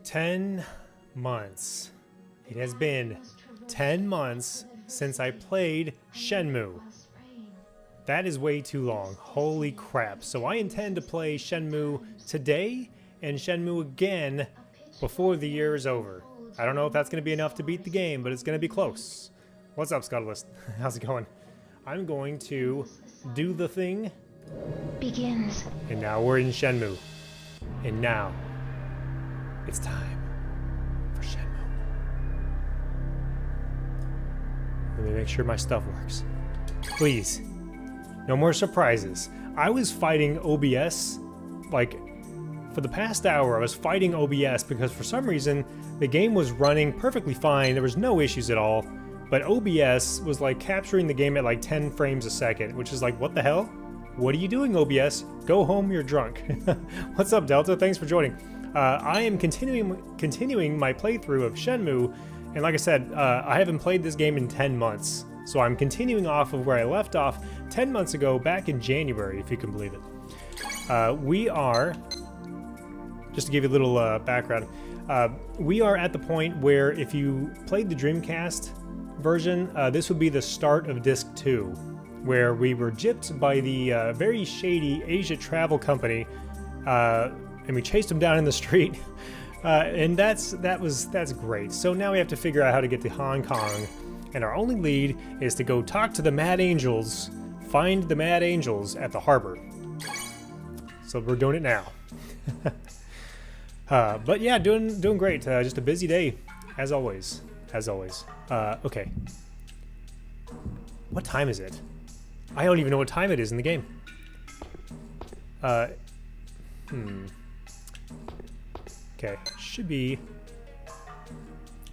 10 months. It has been 10 months since I played Shenmue. That is way too long. Holy crap. So I intend to play Shenmue today and Shenmue again before the year is over. I don't know if that's going to be enough to beat the game, but it's going to be close. What's up, Scuttlist? How's it going? I'm going to do the thing. Begins. And now we're in Shenmue. And now it's time for Shenmue. Let me make sure my stuff works. Please. No more surprises. I was fighting OBS, like, for the past hour I was fighting OBS because for some reason the game was running perfectly fine, there was no issues at all, but OBS was like capturing the game at like 10 frames a second, which is like, what the hell? What are you doing, OBS? Go home, you're drunk. What's up, Delta? Thanks for joining. I am continuing my playthrough of Shenmue, and like I said, I haven't played this game in 10 months. So I'm continuing off of where I left off 10 months ago, back in January, if you can believe it. We are, just to give you a little background, we are at the point where if you played the Dreamcast version, this would be the start of Disc 2, where we were gypped by the very shady Asia travel company, and we chased them down in the street, and that's great. So now we have to figure out how to get to Hong Kong. And our only lead is to go talk to the Mad Angels, find the Mad Angels at the harbor. So we're doing it now. But yeah, doing great. Just a busy day, as always. Okay. What time is it? I don't even know what time it is in the game. Okay, should be.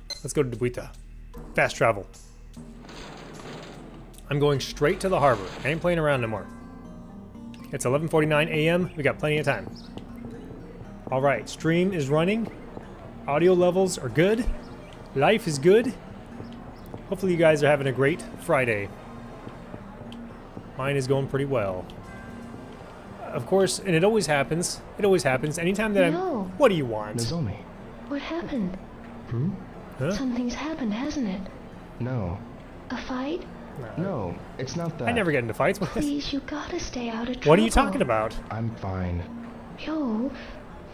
Let's go to Debuita. Fast travel. I'm going straight to the harbor. I ain't playing around no more. It's 11:49 a.m. We got plenty of time. All right, stream is running. Audio levels are good. Life is good. Hopefully you guys are having a great Friday. Mine is going pretty well. Of course, and it always happens. It always happens. Anytime that No. What do you want? Nozomi. What happened? Huh? Something's happened, hasn't it? No. A fight? No, it's not that. I never get into fights. Please, you gotta stay out of trouble. What are you talking about? I'm fine. Yo,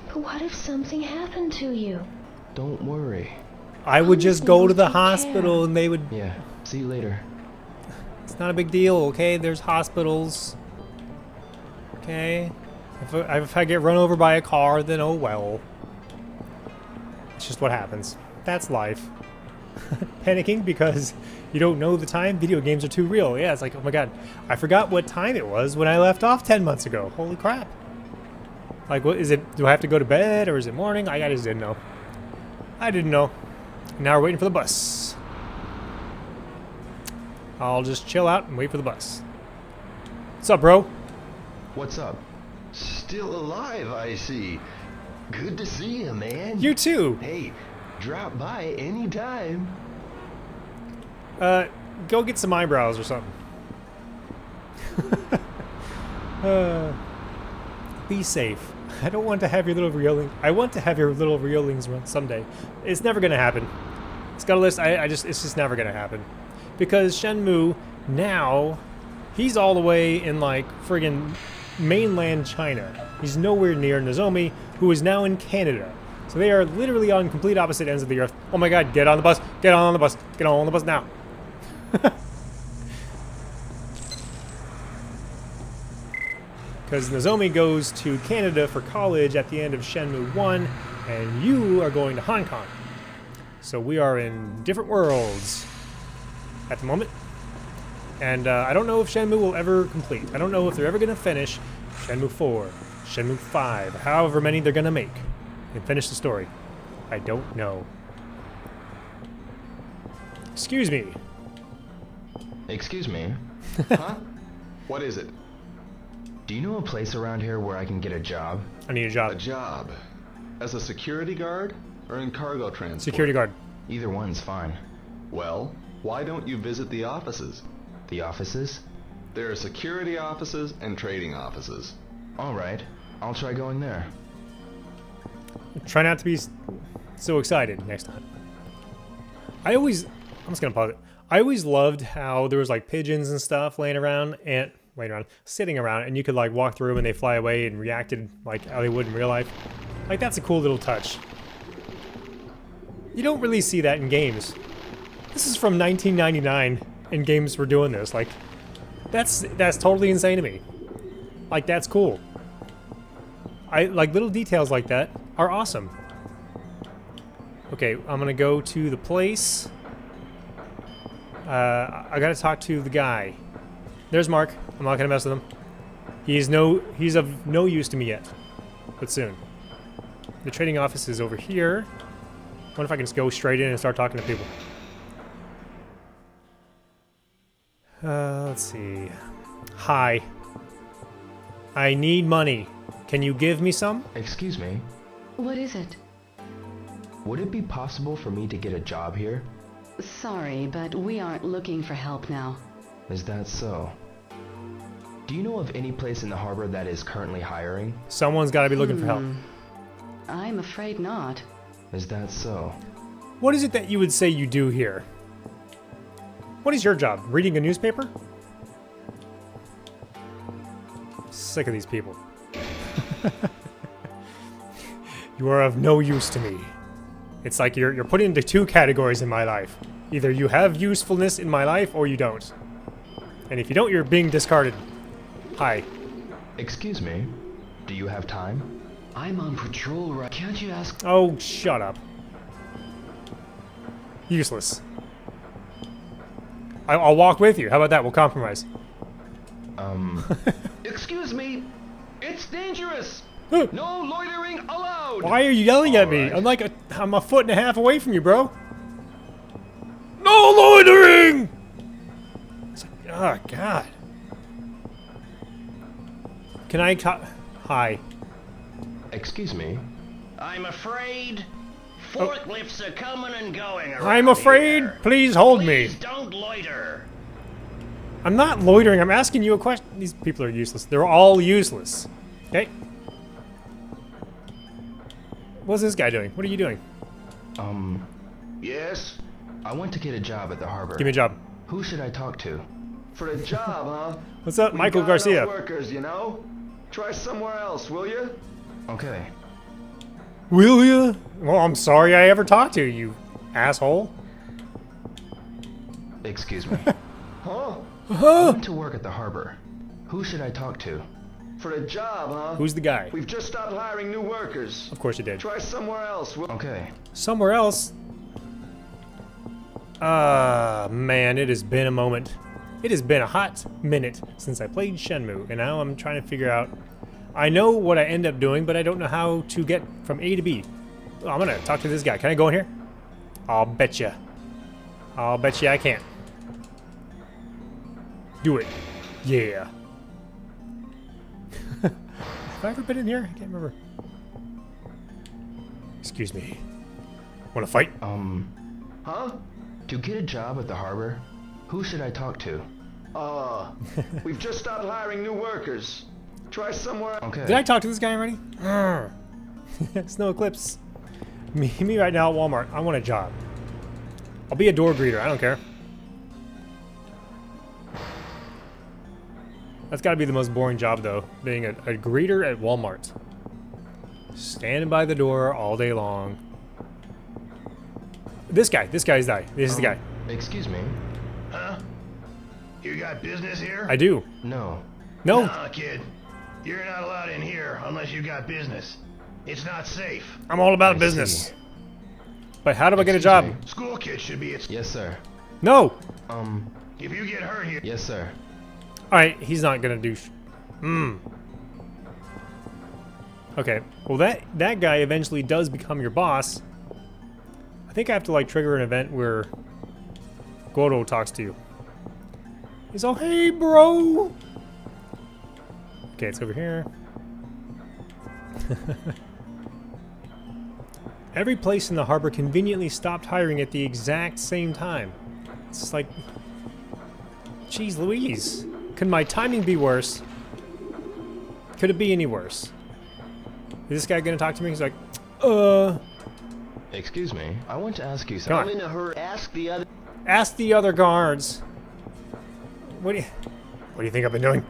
but what if something happened to you? Don't worry. I would just go to the hospital and they would... Yeah, see you later. It's not a big deal, okay? There's hospitals. Okay? If I get run over by a car, then oh well. It's just what happens. That's life. Panicking because you don't know the time? Video games are too real. Yeah, it's like, oh my god. I forgot what time it was when I left off 10 months ago. Holy crap. Like, what is it? Do I have to go to bed or is it morning? I just didn't know. I didn't know. Now we're waiting for the bus. I'll just chill out and wait for the bus. What's up, bro? What's up? Still alive, I see. Good to see you, man. You too. Hey, drop by anytime. Go get some eyebrows or something. Be safe. I don't want to have your little reeling. I want to have your little reelings run someday. It's never gonna happen. Scuttlist, it's just never gonna happen. Because Shenmue, now, he's all the way in like friggin' mainland China. He's nowhere near Nozomi, who is now in Canada. So they are literally on complete opposite ends of the earth. Oh my god, get on the bus, get on the bus, get on the bus now. Because Nozomi goes to Canada for college at the end of Shenmue 1, and you are going to Hong Kong. So we are in different worlds at the moment. And I don't know if Shenmue will ever complete. I don't know if they're ever going to finish Shenmue 4, Shenmue 5, however many they're going to make, and finish the story. I don't know. Excuse me. Excuse me. Huh? What is it? Do you know a place around here where I can get a job? I need a job. A job? As a security guard or in cargo transport? Security guard. Either one's fine. Well, why don't you visit the offices? The offices? There are security offices and trading offices. Alright, I'll try going there. Try not to be So excited next time. I'm just gonna pause it. I always loved how there was like pigeons and stuff sitting around, and you could like walk through them and they fly away and reacted like how they would in real life. Like, that's a cool little touch. You don't really see that in games. This is from 1999, and games were doing this. Like, that's totally insane to me. Like, that's cool. I like little details like that are awesome. Okay, I'm gonna go to the place. I gotta talk to the guy. There's Mark. I'm not gonna mess with him. He's of no use to me yet, but soon. The trading office is over here. What if I can just go straight in and start talking to people? Let's see. Hi. I need money. Can you give me some? Excuse me. What is it? Would it be possible for me to get a job here? Sorry, but we aren't looking for help now. Is that so? Do you know of any place in the harbor that is currently hiring? Someone's gotta be looking for help. I'm afraid not. Is that so? What is it that you would say you do here? What is your job? Reading a newspaper? Sick of these people. You are of no use to me. It's like you're put into two categories in my life. Either you have usefulness in my life or you don't. And if you don't, you're being discarded. Hi. Excuse me. Do you have time? I'm on patrol, right? Can't you ask? Oh, shut up. Useless. I'll walk with you. How about that? We'll compromise. Excuse me. It's dangerous. No loitering allowed. Why are you yelling at me? Alright. I'm a foot and a half away from you, bro. No loitering! It's like, oh, God. Can I Hi. Excuse me. I'm afraid forklifts are coming and going around I'm afraid. here. Please hold Please me. don't loiter. I'm not loitering. I'm asking you a question. These people are useless. They're all useless. Okay. What's this guy doing? What are you doing? Yes? I want to get a job at the harbor. Give me a job. Who should I talk to? For a job, huh? What's up, We've Michael got Garcia? enough workers, you know? Try somewhere else, will you? Okay. Will you? Well, I'm sorry I ever talked to you, you asshole. Excuse me. Huh? I want to work at the harbor. Who should I talk to? For a job, huh? Who's the guy? We've just started hiring new workers. Of course you did. Try somewhere else, will Okay. Somewhere else? Man, it has been a moment. It has been a hot minute since I played Shenmue, and now I'm trying to figure out... I know what I end up doing, but I don't know how to get from A to B. Oh, I'm gonna talk to this guy. Can I go in here? I'll bet you. I'll bet you I can't. Do it. Yeah. Have I ever been in here? I can't remember. Excuse me. Wanna fight? Huh? To get a job at the harbor, who should I talk to? We've just started hiring new workers. Try somewhere else. Okay. Did I talk to this guy already? Snow Eclipse. Me right now at Walmart. I want a job. I'll be a door greeter. I don't care. That's got to be the most boring job, though. Being a greeter at Walmart. Standing by the door all day long. This guy's the guy. This is the guy. Excuse me. Huh? You got business here? I do. No. No. Nah, kid. You're not allowed in here unless you got business. It's not safe. I'm all about I business. see. But how do I get a Excuse job? me. School kids should be at... Yes, sir. No. If you get hurt here... Yes, sir. Alright, he's not gonna do Okay, well that guy eventually does become your boss. I think I have to like trigger an event where Gordo talks to you. He's all, hey bro! Okay, it's over here. Every place in the harbor conveniently stopped hiring at the exact same time. It's just like, geez Louise. Could my timing be worse? Could it be any worse? Is this guy gonna talk to me? He's like, Excuse me, I want to ask you Come on. something. I'm in a hurry. Ask the other. Ask the other guards. What do you think I've been doing?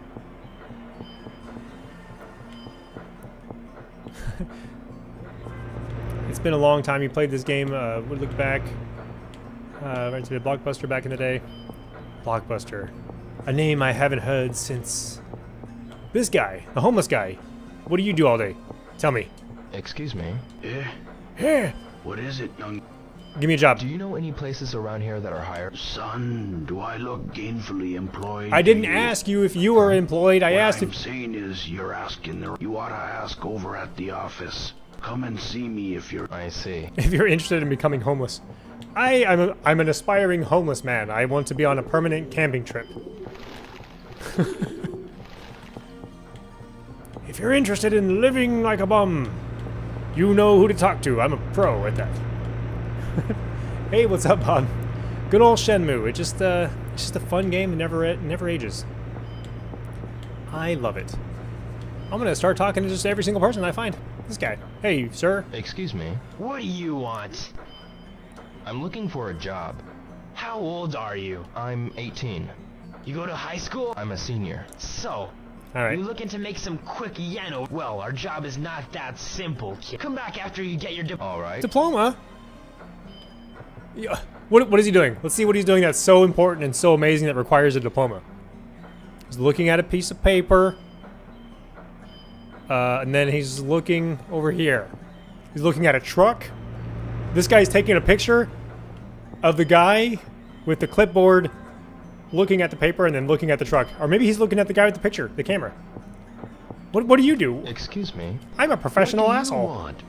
It's been a long time you played this game. We look back. Right to the Blockbuster back in the day. Blockbuster. A name I haven't heard since... This guy. The homeless guy. What do you do all day? Tell me. Excuse me, Here! What is it, young Give me a job. do you know any places around here that are hired? son? Do I look gainfully employed? I didn't to you? ask you if you were employed. I What asked I'm if... saying is, you're asking the... You ought to ask over at the office. Come and see me if you're... I see. If you're interested in becoming homeless. I'm an aspiring homeless man. I want to be on a permanent camping trip. If you're interested in living like a bum, you know who to talk to. I'm a pro at that. Hey, what's up, Bob? Good old Shenmue. It's just a fun game. It never ages. I love it. I'm gonna start talking to just every single person I find. This guy. Hey, sir. Excuse me, What do you want? I'm looking for a job. How old are you? I'm 18. You go to high school? I'm a senior. So, All right. you looking to make some quick yeno? Well, our job is not that simple, kid. Come back after you get your Alright. Diploma? Yeah. What is he doing? Let's see what he's doing that's so important and so amazing that requires a diploma. He's looking at a piece of paper. And then he's looking over here. He's looking at a truck. This guy's taking a picture of the guy with the clipboard looking at the paper and then looking at the truck. Or maybe he's looking at the guy with the picture, the camera. What do you do? Excuse me, I'm a professional What do you asshole. want?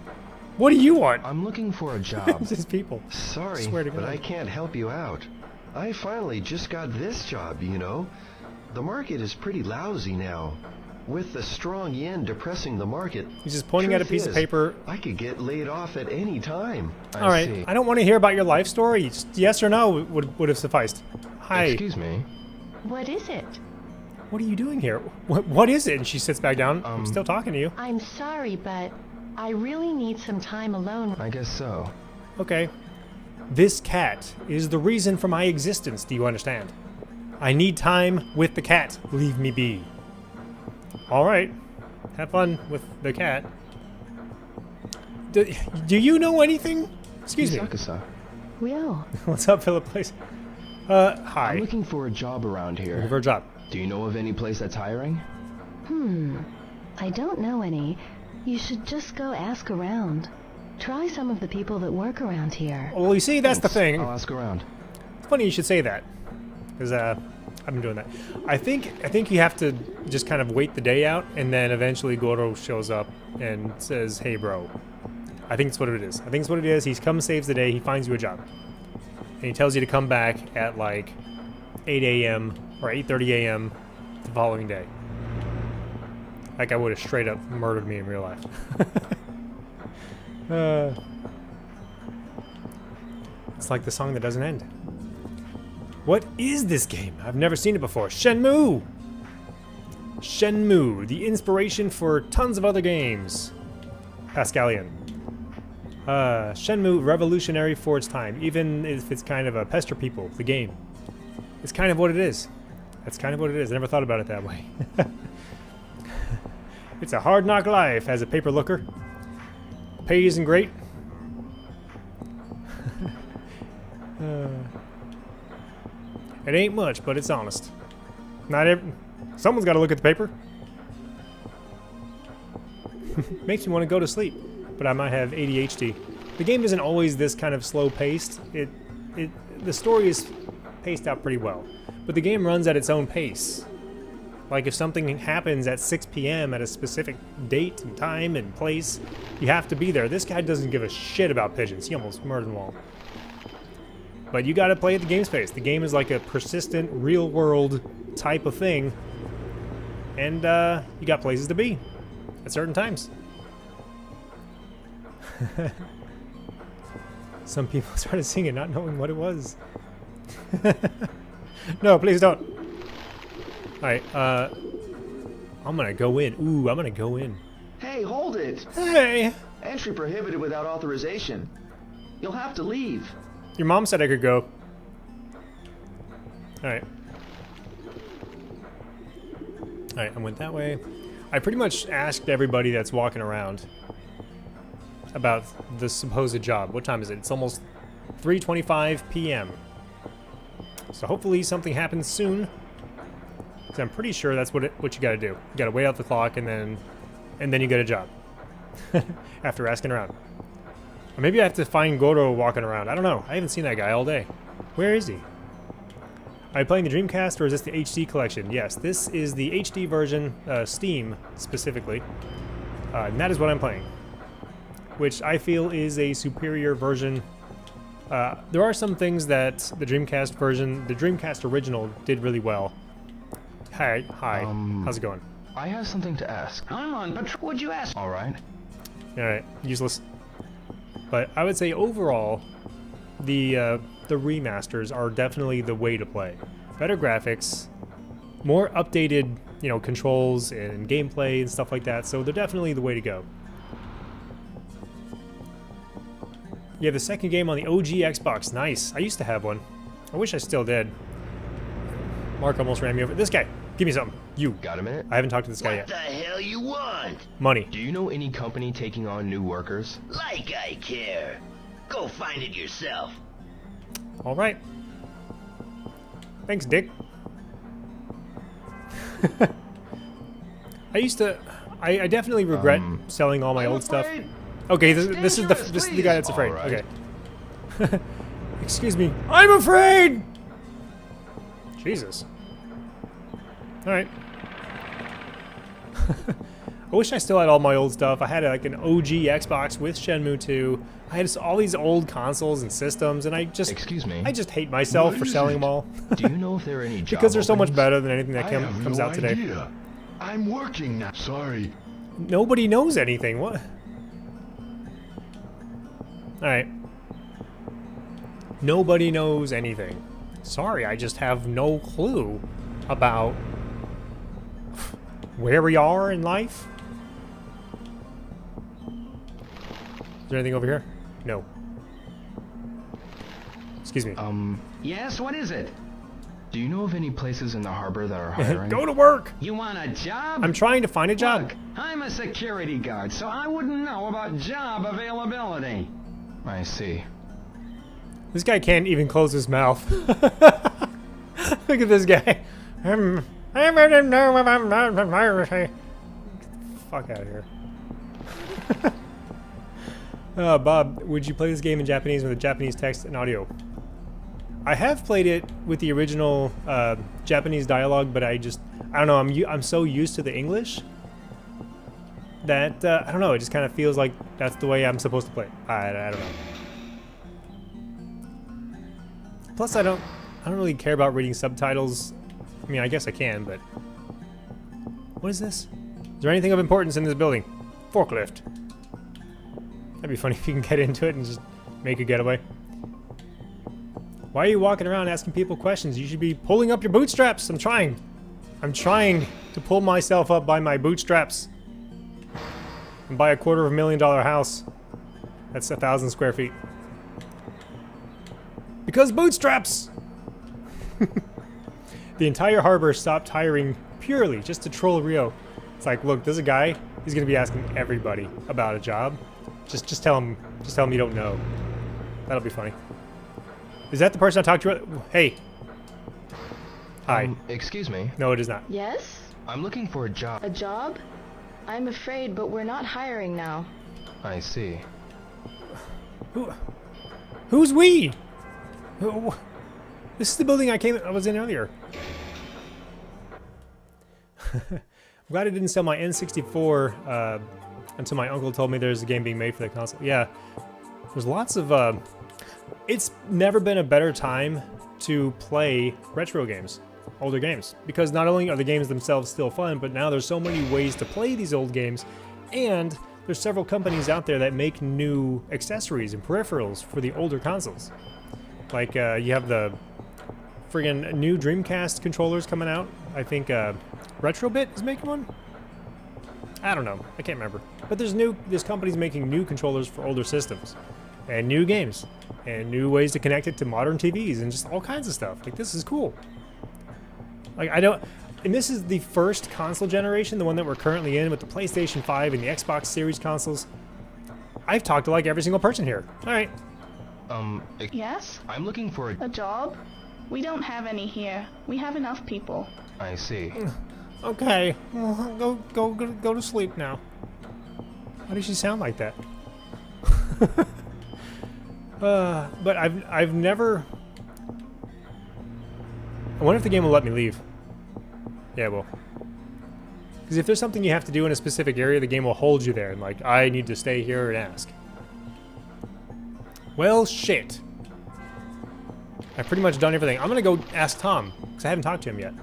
What do you want? I'm looking for a job. These people. Sorry, Swear to but God. I can't help you out. I finally just got this job, you know. The market is pretty lousy now. With the strong yen depressing the market, He's just pointing at a truth piece of is, paper. I could get laid off at any time. I All right, see. I don't want to hear about your life story. Just yes or no would have sufficed. Hi. Excuse me, What is it? What are you doing here? What is it? And she sits back down. I'm still talking to you. I'm sorry, but I really need some time alone. I guess so. Okay. This cat is the reason for my existence. Do you understand? I need time with the cat. Leave me be. All right. Have fun with the cat. Do you know anything? Excuse me. Isaka-san, Will. What's up, Philip? Please. Hi. I'm looking for a job around Looking here. for a job. Do you know of any place that's hiring? I don't know any. You should just go ask around. Try some of the people that work around here. Well, you see, that's the thing. I'll ask around. It's funny you should say that, because I've been doing that. I think you have to just kind of wait the day out, and then eventually Goro shows up and says, "Hey, bro." I think it's what it is. I think it's what it is. He comes, saves the day. He finds you a job, and he tells you to come back at like 8 a.m. or 8:30 a.m. the following day. That guy would have straight up murdered me in real life. It's like the song that doesn't end. What is this game? I've never seen it before. Shenmue! Shenmue, the inspiration for tons of other games. Pascalian. Shenmue, revolutionary for its time, even if it's kind of a pester people, the game. It's kind of what it is. That's kind of what it is. I never thought about it that way. It's a hard knock life as a paper looker. Pay isn't great. It ain't much, but it's honest. Someone's got to look at the paper. Makes me want to go to sleep, but I might have ADHD. The game isn't always this kind of slow-paced. The story is paced out pretty well, but the game runs at its own pace. Like if something happens at 6 p.m. at a specific date and time and place, you have to be there. This guy doesn't give a shit about pigeons. He almost murdered them all. But you gotta play at the game's pace. The game is like a persistent, real-world type of thing. And you got places to be at certain times. Some people started singing not knowing what it was. No, please don't. Alright, I'm gonna go in. Ooh, I'm gonna go in. Hey, hold it! Hey! Entry prohibited without authorization. You'll have to leave. Your mom said I could go. Alright. Alright, I went that way. I pretty much asked everybody that's walking around about the supposed job. What time is it? It's almost 3:25 p.m. So hopefully something happens soon. Because I'm pretty sure that's what you gotta do. You gotta wait out the clock and then you get a job. After asking around. Or maybe I have to find Goro walking around. I don't know. I haven't seen that guy all day. Where is he? Are you playing the Dreamcast or is this the HD collection? Yes, this is the HD version, Steam specifically. And that is what I'm playing. Which I feel is a superior version. There are some things that the Dreamcast version, the Dreamcast original, did really well. Hi. How's it going? I have something to ask. I'm on patrol. What'd you ask? Alright. Alright, useless. But I would say overall, the remasters are definitely the way to play. Better graphics, more updated, you know, controls and gameplay and stuff like that, so they're definitely the way to go. Yeah, the second game on the OG Xbox, nice. I used to have one. I wish I still did. Mark almost ran me over. This guy, give me something. You. Got a minute? I haven't talked to this guy yet. What the hell you want? Money. Do you know any company taking on new workers? Like I care. Go find it yourself. All right. Thanks, Dick. I definitely regret selling all my old stuff. Okay, this is the guy that's afraid. Right. Okay. Excuse me. I'm afraid. Jesus. All right. I wish I still had all my old stuff. I had like an OG Xbox with Shenmue 2. I had all these old consoles and systems, and I just hate myself for selling them all. Do you know if there are any job because they're so much openings? better than anything that comes out today. Idea. I'm working now. Sorry. Nobody knows anything. What? All right. Nobody knows anything. Sorry, I just have no clue about where we are in life. Is there anything over here? No. Excuse me. Yes, what is it? Do you know of any places in the harbor that are hiring? Go to work! You want a job? I'm trying to find a job. Look, I'm a security guard, so I wouldn't know about job availability. I see. This guy can't even close his mouth. Look at this guy. I don't know if I'm not Get the fuck out of here. Bob, would you play this game in Japanese with a Japanese text and audio? I have played it with the original Japanese dialogue, but I don't know. I'm so used to the English that I don't know. It just kind of feels like that's the way I'm supposed to play it. I don't know. Plus, I don't really care about reading subtitles. I mean, I guess I can, but what is this? Is there anything of importance in this building? Forklift. That'd be funny if you can get into it and just make a getaway. Why are you walking around asking people questions? You should be pulling up your bootstraps. I'm trying to pull myself up by my bootstraps and buy a $250,000 house. That's 1,000 square feet. Because bootstraps! The entire harbor stopped hiring purely just to troll Rio. It's like, look, there's a guy. He's gonna be asking everybody about a job. Just tell him you don't know. That'll be funny. Is that the person I talked to? Hey. Hi. Excuse me. No, it is not. Yes? I'm looking for a job. A job? I'm afraid, but we're not hiring now. I see. Who's we? This is the building I was in earlier. I'm glad I didn't sell my N64 until my uncle told me there's a game being made for the console. Yeah, there's lots of. It's never been a better time to play retro games, older games, because not only are the games themselves still fun, but now there's so many ways to play these old games, and there's several companies out there that make new accessories and peripherals for the older consoles. Like you have the friggin' new Dreamcast controllers coming out. I think Retrobit is making one. I don't know. I can't remember. But there's companies making new controllers for older systems. and new games and new ways to connect it to modern TVs and just all kinds of stuff. Like, this is cool. Like, and this is the first console generation, the one that we're currently in with the PlayStation 5 and the Xbox Series consoles. I've talked to like every single person here. All right. Yes? I'm looking for A job? We don't have any here. We have enough people. I see. Okay. Well, go to sleep now. Why does she sound like that? But I've never. I wonder if the game will let me leave. Yeah, it will. Because if there's something you have to do in a specific area, the game will hold you there, and like, I need to stay here and ask. Well, shit. I've pretty much done everything. I'm gonna go ask Tom, because I haven't talked to him yet.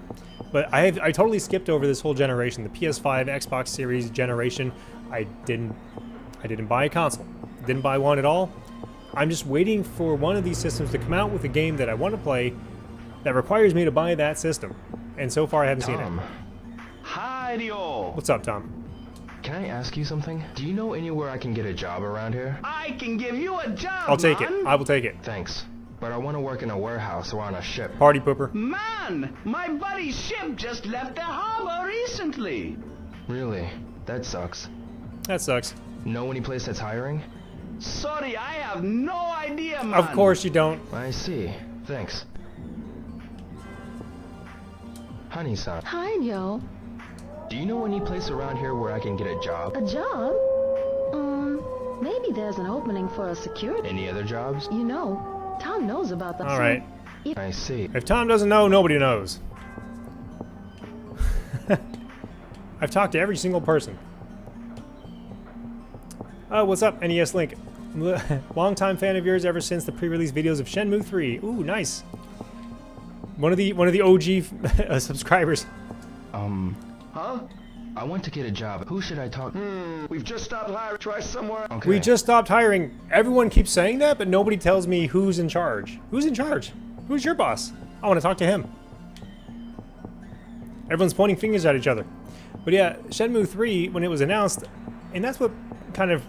But I totally skipped over this whole generation, the PS5, Xbox Series generation. I didn't buy a console. Didn't buy one at all. I'm just waiting for one of these systems to come out with a game that I want to play that requires me to buy that system. And so far I haven't seen it. Hi-dio! What's up, Tom? Can I ask you something? Do you know anywhere I can get a job around here? I can give you a job, I'll take it. man. I will take it. Thanks. But I want to work in a warehouse or on a ship. Party pooper. Man, my buddy's ship just left the harbor recently. Really? That sucks. That sucks. Know any place that's hiring? Sorry, I have no idea, man. Of course you don't. I see. Thanks. Honey-san, Hi, Yo. do you know any place around here where I can get a job? A job? Maybe there's an opening for a security. Any other jobs? You know, Tom knows about that. All right. I see. If Tom doesn't know, nobody knows. I've talked to every single person. What's up, NES Link? Longtime fan of yours ever since the pre-release videos of Shenmue 3. Ooh, nice. One of the OG subscribers. Huh? I want to get a job. Who should I talk to? We've just stopped hiring. Try somewhere. Okay. We just stopped hiring. Everyone keeps saying that, but nobody tells me who's in charge. Who's in charge? Who's your boss? I want to talk to him. Everyone's pointing fingers at each other. But yeah, Shenmue 3, when it was announced, and that's what kind of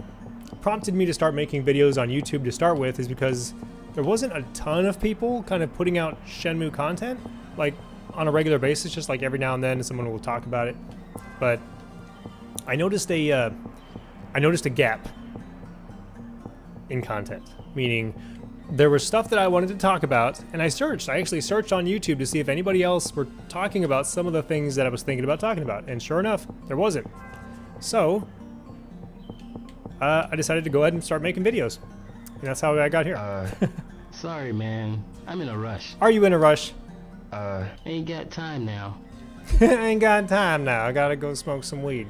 prompted me to start making videos on YouTube to start with, is because there wasn't a ton of people kind of putting out Shenmue content, like on a regular basis, just like every now and then someone will talk about it. But I noticed a gap in content, meaning there was stuff that I wanted to talk about, and I actually searched on YouTube to see if anybody else were talking about some of the things that I was thinking about talking about, and sure enough, there wasn't. So I decided to go ahead and start making videos, and that's how I got here. Sorry, man. I'm in a rush. Are you in a rush? Ain't got time now. I ain't got time now. I gotta go smoke some weed.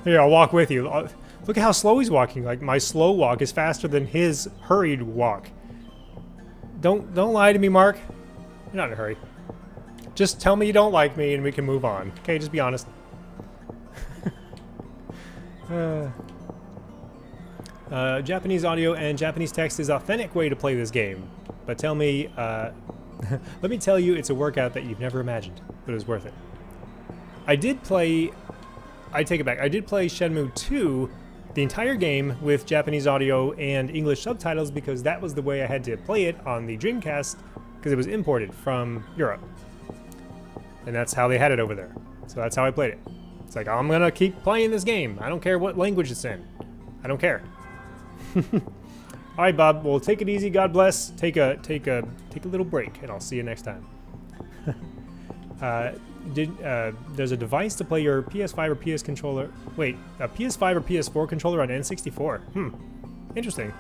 Here, I'll walk with you. Look at how slow he's walking. Like, my slow walk is faster than his hurried walk. Don't lie to me, Mark. You're not in a hurry. Just tell me you don't like me and we can move on. Okay, just be honest. Japanese audio and Japanese text is authentic way to play this game. But tell me, let me tell you, it's a workout that you've never imagined, but it was worth it. I take it back. I did play Shenmue 2, the entire game, with Japanese audio and English subtitles because that was the way I had to play it on the Dreamcast because it was imported from Europe. And that's how they had it over there. So that's how I played it. It's like, I'm gonna keep playing this game. I don't care what language it's in. I don't care. All right, Bob. Well, take it easy. God bless. Take a little break, and I'll see you next time. There's a device to play your PS5 or PS controller. Wait, a PS5 or PS4 controller on N64. Interesting.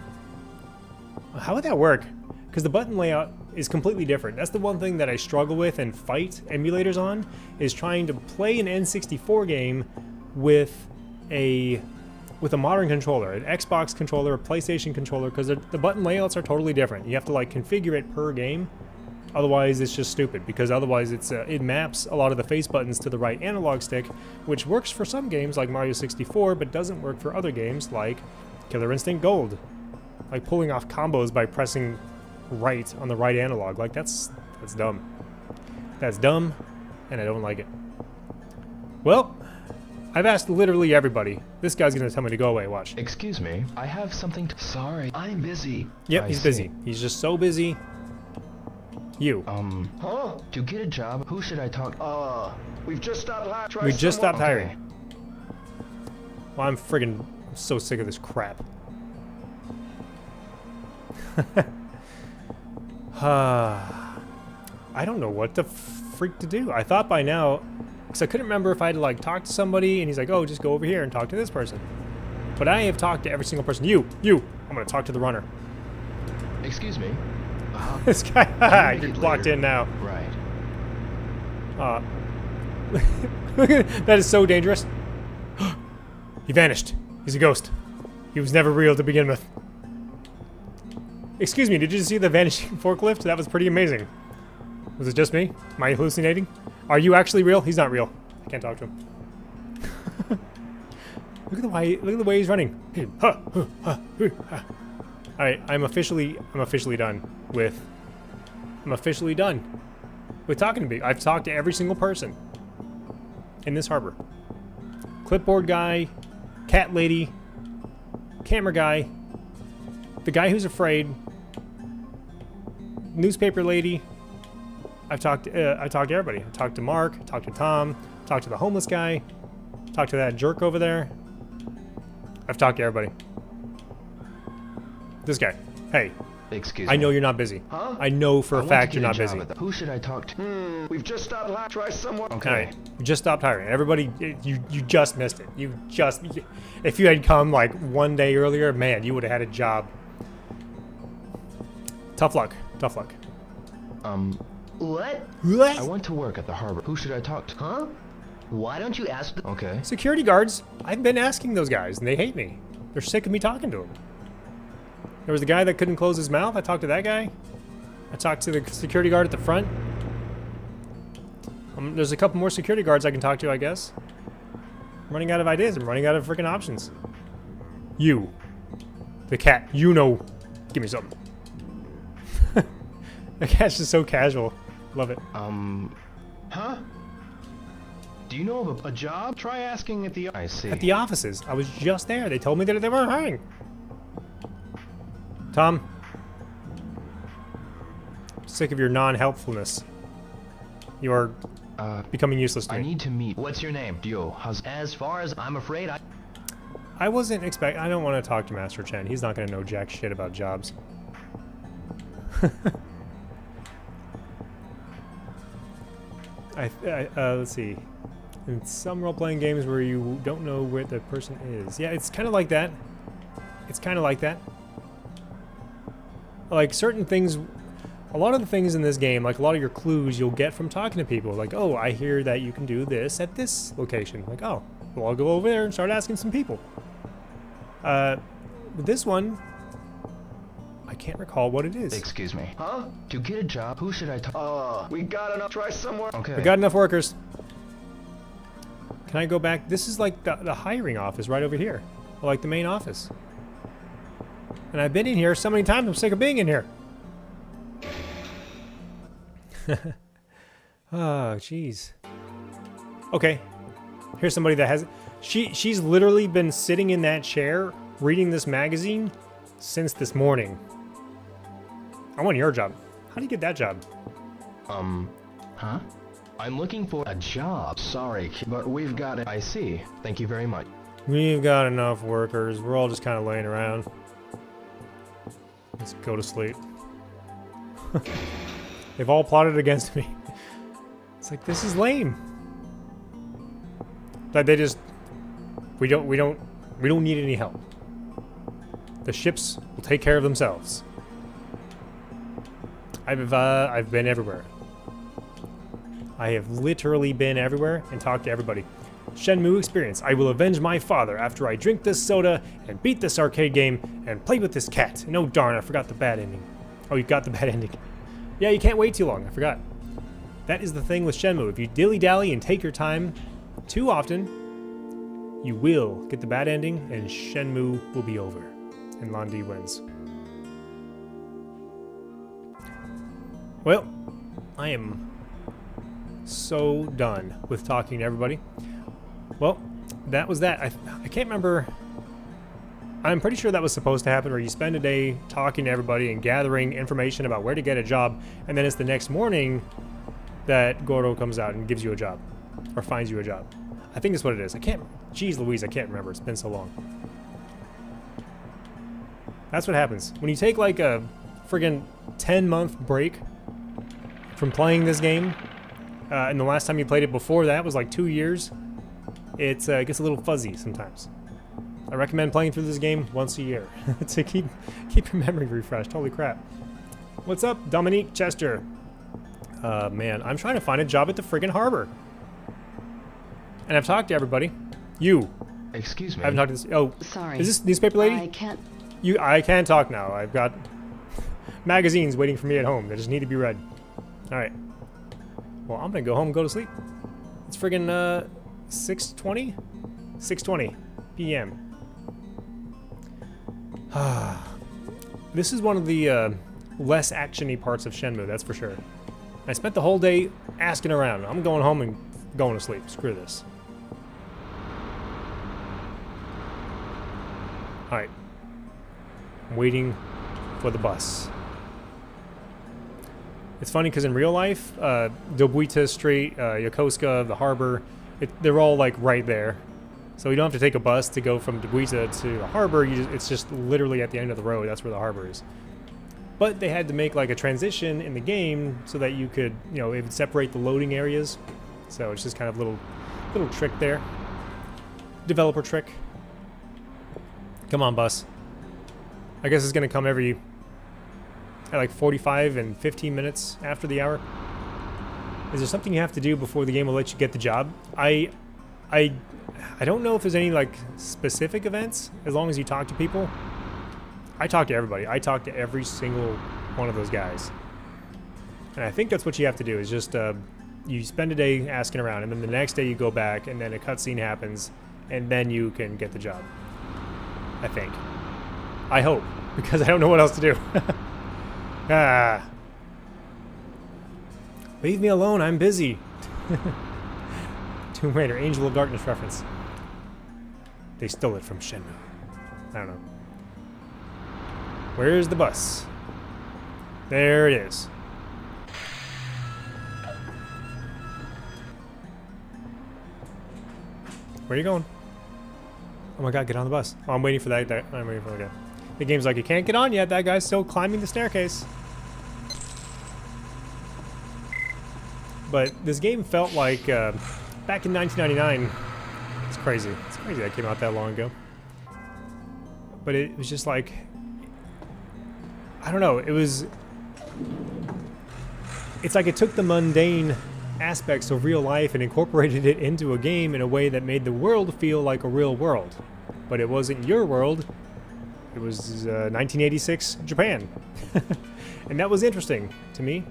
How would that work? Because the button layout is completely different. That's the one thing that I struggle with and fight emulators on, is trying to play an N64 game with a modern controller, an Xbox controller, a PlayStation controller, because the button layouts are totally different. You have to like configure it per game. Otherwise, it's just stupid, because otherwise it maps a lot of the face buttons to the right analog stick, which works for some games like Mario 64, but doesn't work for other games like Killer Instinct Gold. Like pulling off combos by pressing right on the right analog. Like, that's dumb. That's dumb, and I don't like it. Well, I've asked literally everybody. This guy's gonna tell me to go away, watch. Excuse me, I have something to... Sorry, I'm busy. Yep, I he's see. busy. He's just so busy. You. Huh? To get a job, who should I talk... We've just stopped hiring. We just stopped Okay. hiring. Well, I'm so sick of this crap. I don't know what the freak to do. I thought by now, because I couldn't remember if I had to like talk to somebody, and he's like, oh, just go over here and talk to this person. But I have talked to every single person. You! I'm gonna talk to the runner. Excuse me. This guy, you're it blocked later. in now. Right. That is so dangerous. He vanished. He's a ghost. He was never real to begin with. Excuse me, did you see the vanishing forklift? That was pretty amazing. Was it just me? Am I hallucinating? Are you actually real? He's not real. I can't talk to him. Look at the way he's running. Alright, I'm officially done with talking to people. I've talked to every single person in this harbor. Clipboard guy, cat lady, camera guy, the guy who's afraid, newspaper lady. I've talked to everybody. I talked to Mark, talked to Tom, talked to the homeless guy, talked to that jerk over there. I've talked to everybody. This guy. Hey, Excuse me. I know you're not busy. Huh? I know for I a want to fact get you're a not job busy. at the- Who should I talk to? We've just stopped hiring. Try someone. Okay. You just stopped hiring. Everybody, you just missed it. If you had come like one day earlier, man, you would have had a job. Tough luck. Tough luck. What? I want to work at the harbor. Who should I talk to? Huh? Why don't you ask the... Okay. Security guards. I've been asking those guys, and they hate me. They're sick of me talking to them. There was the guy that couldn't close his mouth. I talked to that guy. I talked to the security guard at the front. There's a couple more security guards I can talk to, I guess. I'm running out of ideas. I'm running out of freaking options. You. The cat. You know. Give me something. The cat's just so casual. Love it. Huh? Do you know of a job? Try asking at the... I see. At the offices. I was just there. They told me that they weren't hiring. Tom. Sick of your non-helpfulness. You are becoming useless to I me. need to meet... What's your name? Dio. As far as I'm afraid, I wasn't I don't want to talk to Master Chen. He's not going to know jack shit about jobs. Let's see. In some role-playing games where you don't know where the person is. Yeah, it's kind of like that. It's kind of like that. Like certain things, a lot of the things in this game, like a lot of your clues you'll get from talking to people. Like, oh, I hear that you can do this at this location. Like, oh, well, I'll go over there and start asking some people. With this one, I can't recall what it is. Excuse me. Huh? To get a job, who should I talk... We got enough. Try somewhere. Okay. We got enough workers. Can I go back? This is like the hiring office right over here. Or like the main office. And I've been in here so many times, I'm sick of being in here. Oh, jeez. Okay. Here's somebody that has... She's literally been sitting in that chair reading this magazine since this morning. I want your job. How do you get that job? Huh? I'm looking for a job. Sorry, but we've got it. I see. Thank you very much. We've got enough workers. We're all just kind of laying around. Let's go to sleep. They've all plotted against me. It's like, this is lame. That they just... We don't need any help. The ships will take care of themselves. I've been everywhere. I have literally been everywhere and talked to everybody. Shenmue experience. I will avenge my father after I drink this soda and beat this arcade game and play with this cat. No, darn, I forgot the bad ending. Oh, you got the bad ending. Yeah, you can't wait too long. I forgot. That is the thing with Shenmue. If you dilly-dally and take your time too often, you will get the bad ending and Shenmue will be over. And Londi wins. Well, I am so done with talking to everybody. Well, that was that. I can't remember. I'm pretty sure that was supposed to happen, where you spend a day talking to everybody and gathering information about where to get a job, and then it's the next morning that Goro comes out and gives you a job, or finds you a job. I think that's what it is. I can't. Jeez Louise, I can't remember. It's been so long. That's what happens when you take like a friggin' 10-month break from playing this game, and the last time you played it before that was like 2 years. It gets a little fuzzy sometimes. I recommend playing through this game once a year to keep your memory refreshed. Holy crap. What's up, Dominique Chester? Man, I'm trying to find a job at the friggin' harbor. And I've talked to everybody. You. Excuse me. I haven't talked to this. Oh, Sorry. is this newspaper lady? I can't. I can talk now. I've got magazines waiting for me at home that just need to be read. Alright. Well, I'm gonna go home and go to sleep. It's friggin' 6:20? 6:20 p.m. This is one of the less action-y parts of Shenmue, that's for sure. I spent the whole day asking around. I'm going home and going to sleep. Screw this. Alright. I'm waiting for the bus. It's funny because in real life, Dobuita Street, Yokosuka, the harbor, they're all like right there. So you don't have to take a bus to go from Dobuita to the harbor. It's just literally at the end of the road. That's where the harbor is. But they had to make like a transition in the game so that you could, it would separate the loading areas. So it's just kind of a little trick there. Developer trick. Come on, bus. I guess it's gonna come at like 45 and 15 minutes after the hour. Is there something you have to do before the game will let you get the job? I don't know if there's any like specific events, as long as you talk to people. I talk to everybody. I talk to every single one of those guys. And I think that's what you have to do, is just you spend a day asking around, and then the next day you go back, and then a cutscene happens, and then you can get the job. I think. I hope, because I don't know what else to do. Ah. Leave me alone, I'm busy. Tomb Raider, Angel of Darkness reference. They stole it from Shenmue. I don't know. Where's the bus? There it is. Where are you going? Oh my god, get on the bus. Oh, I'm waiting for that. I'm waiting for that guy. The game's like, you can't get on yet. That guy's still climbing the staircase. But this game felt like, back in 1999, it's crazy. It's crazy that came out that long ago. But it was just like, I don't know, it's like it took the mundane aspects of real life and incorporated it into a game in a way that made the world feel like a real world. But it wasn't your world. It was 1986 Japan. And that was interesting to me.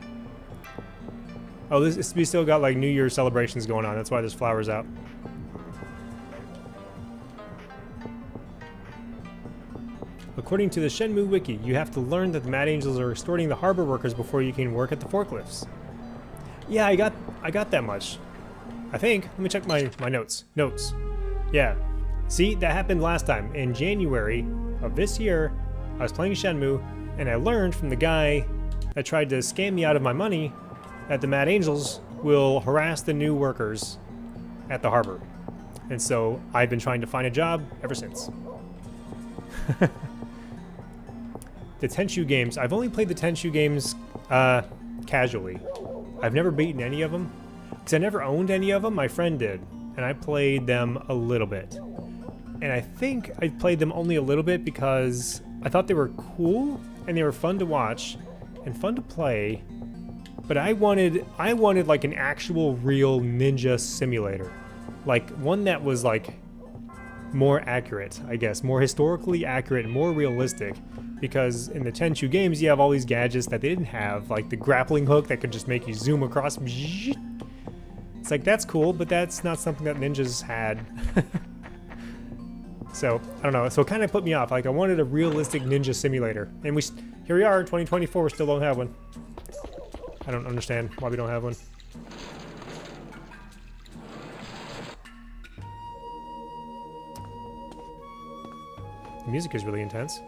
Oh, we still got like New Year's celebrations going on. That's why there's flowers out. According to the Shenmue wiki, you have to learn that the Mad Angels are extorting the harbor workers before you can work at the forklifts. Yeah, I got that much. I think. Let me check my notes. Notes. Yeah. See, that happened last time. In January of this year, I was playing Shenmue, and I learned from the guy that tried to scam me out of my money that the Mad Angels will harass the new workers at the harbor. And so I've been trying to find a job ever since. The Tenchu games. I've only played the Tenchu games casually. I've never beaten any of them, because I never owned any of them. My friend did, and I played them a little bit. And I think I played them only a little bit because I thought they were cool, and they were fun to watch, and fun to play. But I wanted like an actual real ninja simulator. Like one that was like more accurate, I guess. More historically accurate, more realistic. Because in the Tenchu games, you have all these gadgets that they didn't have, like the grappling hook that could just make you zoom across. It's like, that's cool, but that's not something that ninjas had. So, I don't know. So it kind of put me off. Like, I wanted a realistic ninja simulator. And here we are in 2024, still don't have one. I don't understand why we don't have one. The music is really intense.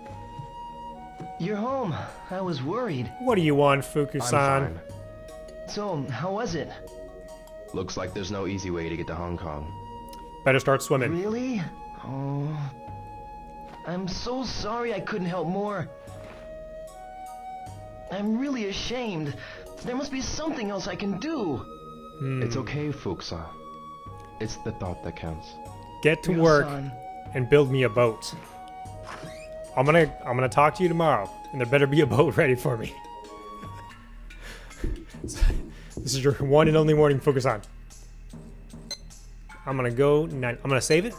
You're home. I was worried. What do you want, I'm Fuku-san? fine. So, how was it? Looks like there's no easy way to get to Hong Kong. Better start swimming. Really? Oh. I'm so sorry I couldn't help more. I'm really ashamed. There must be something else I can do. It's okay, Fukusan. It's the thought that counts. Get to work Son. and build me a boat. I'm gonna talk to you tomorrow, and there better be a boat ready for me. This is your one and only warning, Fuku-san. I'm gonna save it,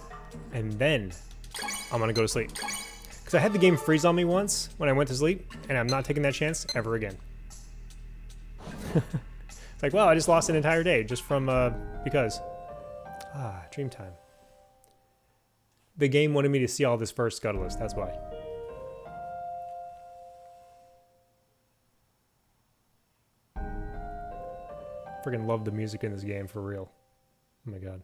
and then I'm gonna go to sleep. Because I had the game freeze on me once when I went to sleep, and I'm not taking that chance ever again. It's like, well, I just lost an entire day just from, because. Ah, dream time. The game wanted me to see all this first, Scuttless, that's why. Freaking love the music in this game, for real. Oh my god.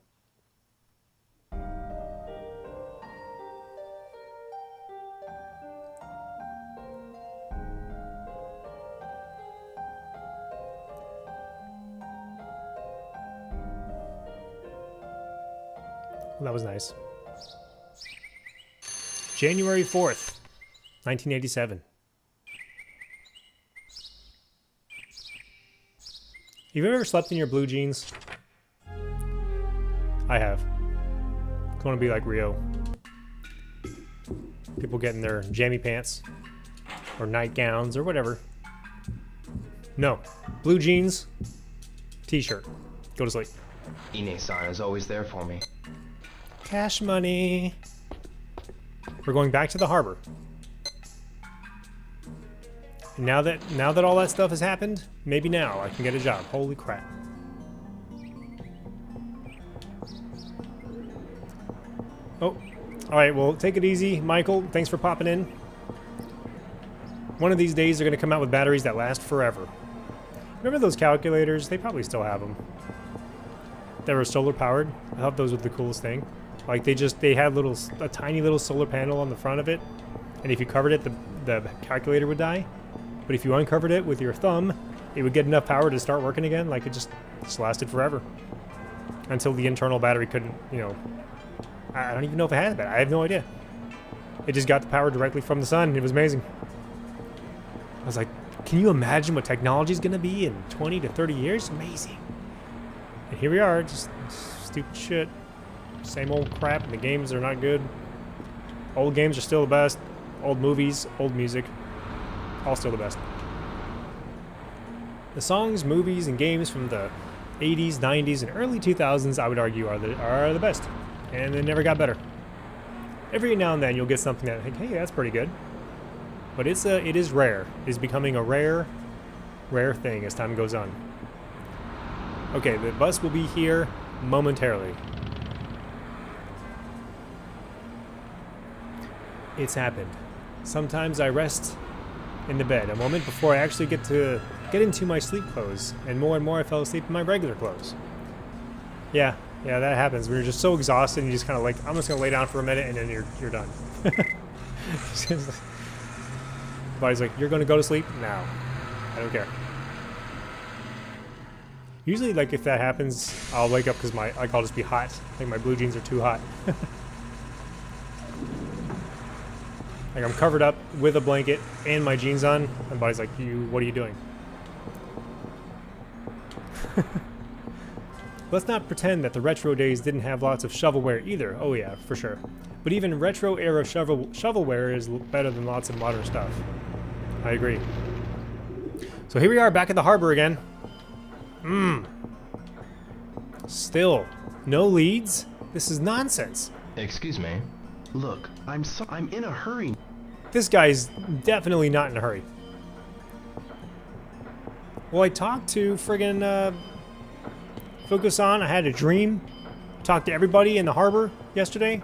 Well, that was nice. January 4th, 1987. Have you ever slept in your blue jeans? I have. I want to be like Rio. People getting their jammy pants or nightgowns or whatever. No. Blue jeans, t-shirt. Go to sleep. Ine-san is always there for me. Cash money. We're going back to the harbor. And now that all that stuff has happened, maybe now I can get a job. Holy crap. Oh, alright, well, take it easy, Michael. Thanks for popping in. One of these days they're going to come out with batteries that last forever. Remember those calculators? They probably still have them. That were solar powered. I thought those were the coolest thing. Like they had a tiny little solar panel on the front of it, and if you covered it, the calculator would die. But if you uncovered it with your thumb, it would get enough power to start working again. Like it just lasted forever until the internal battery couldn't. You know, I don't even know if it had that. I have no idea. It just got the power directly from the sun. It was amazing. I was like, can you imagine what technology is going to be in 20 to 30 years? Amazing. And here we are, just stupid shit. Same old crap, and the games are not good. Old games are still the best. Old movies, old music, all still the best. The songs, movies, and games from the 80s, 90s, and early 2000s, I would argue, are the best. And they never got better. Every now and then you'll get something that, hey, that's pretty good. But it is rare. It is becoming a rare thing as time goes on. Okay, the bus will be here momentarily. It's happened. Sometimes I rest in the bed a moment before I actually get into my sleep clothes, and more I fell asleep in my regular clothes. Yeah, that happens. When you're just so exhausted, and you just kind of like, I'm just gonna lay down for a minute, and then you're done. Body's like, you're gonna go to sleep? No, I don't care. Usually, like if that happens, I'll wake up because I'll just be hot. Like my blue jeans are too hot. Like I'm covered up with a blanket and my jeans on, and body's like, what are you doing? Let's not pretend that the retro days didn't have lots of shovelware either. Oh yeah, for sure. But even retro era shovelware is better than lots of modern stuff. I agree. So here we are back at the harbor again. Still, no leads? This is nonsense. Excuse me. Look, I'm in a hurry. This guy's definitely not in a hurry. Well, I talked to friggin' Fuku-san. I had a dream. Talked to everybody in the harbor yesterday.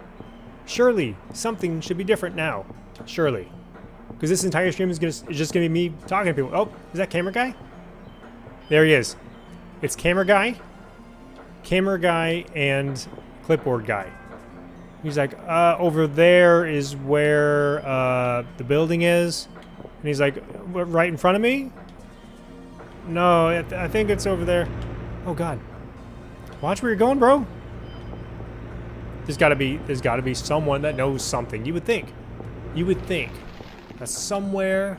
Surely, something should be different now. Surely. Because this entire stream is just gonna be me talking to people. Oh, is that camera guy? There he is. It's camera guy, and clipboard guy. He's like, over there is where the building is. And he's like, right in front of me? No, I think it's over there. Oh God. Watch where you're going, bro. There's gotta be someone that knows something. You would think that somewhere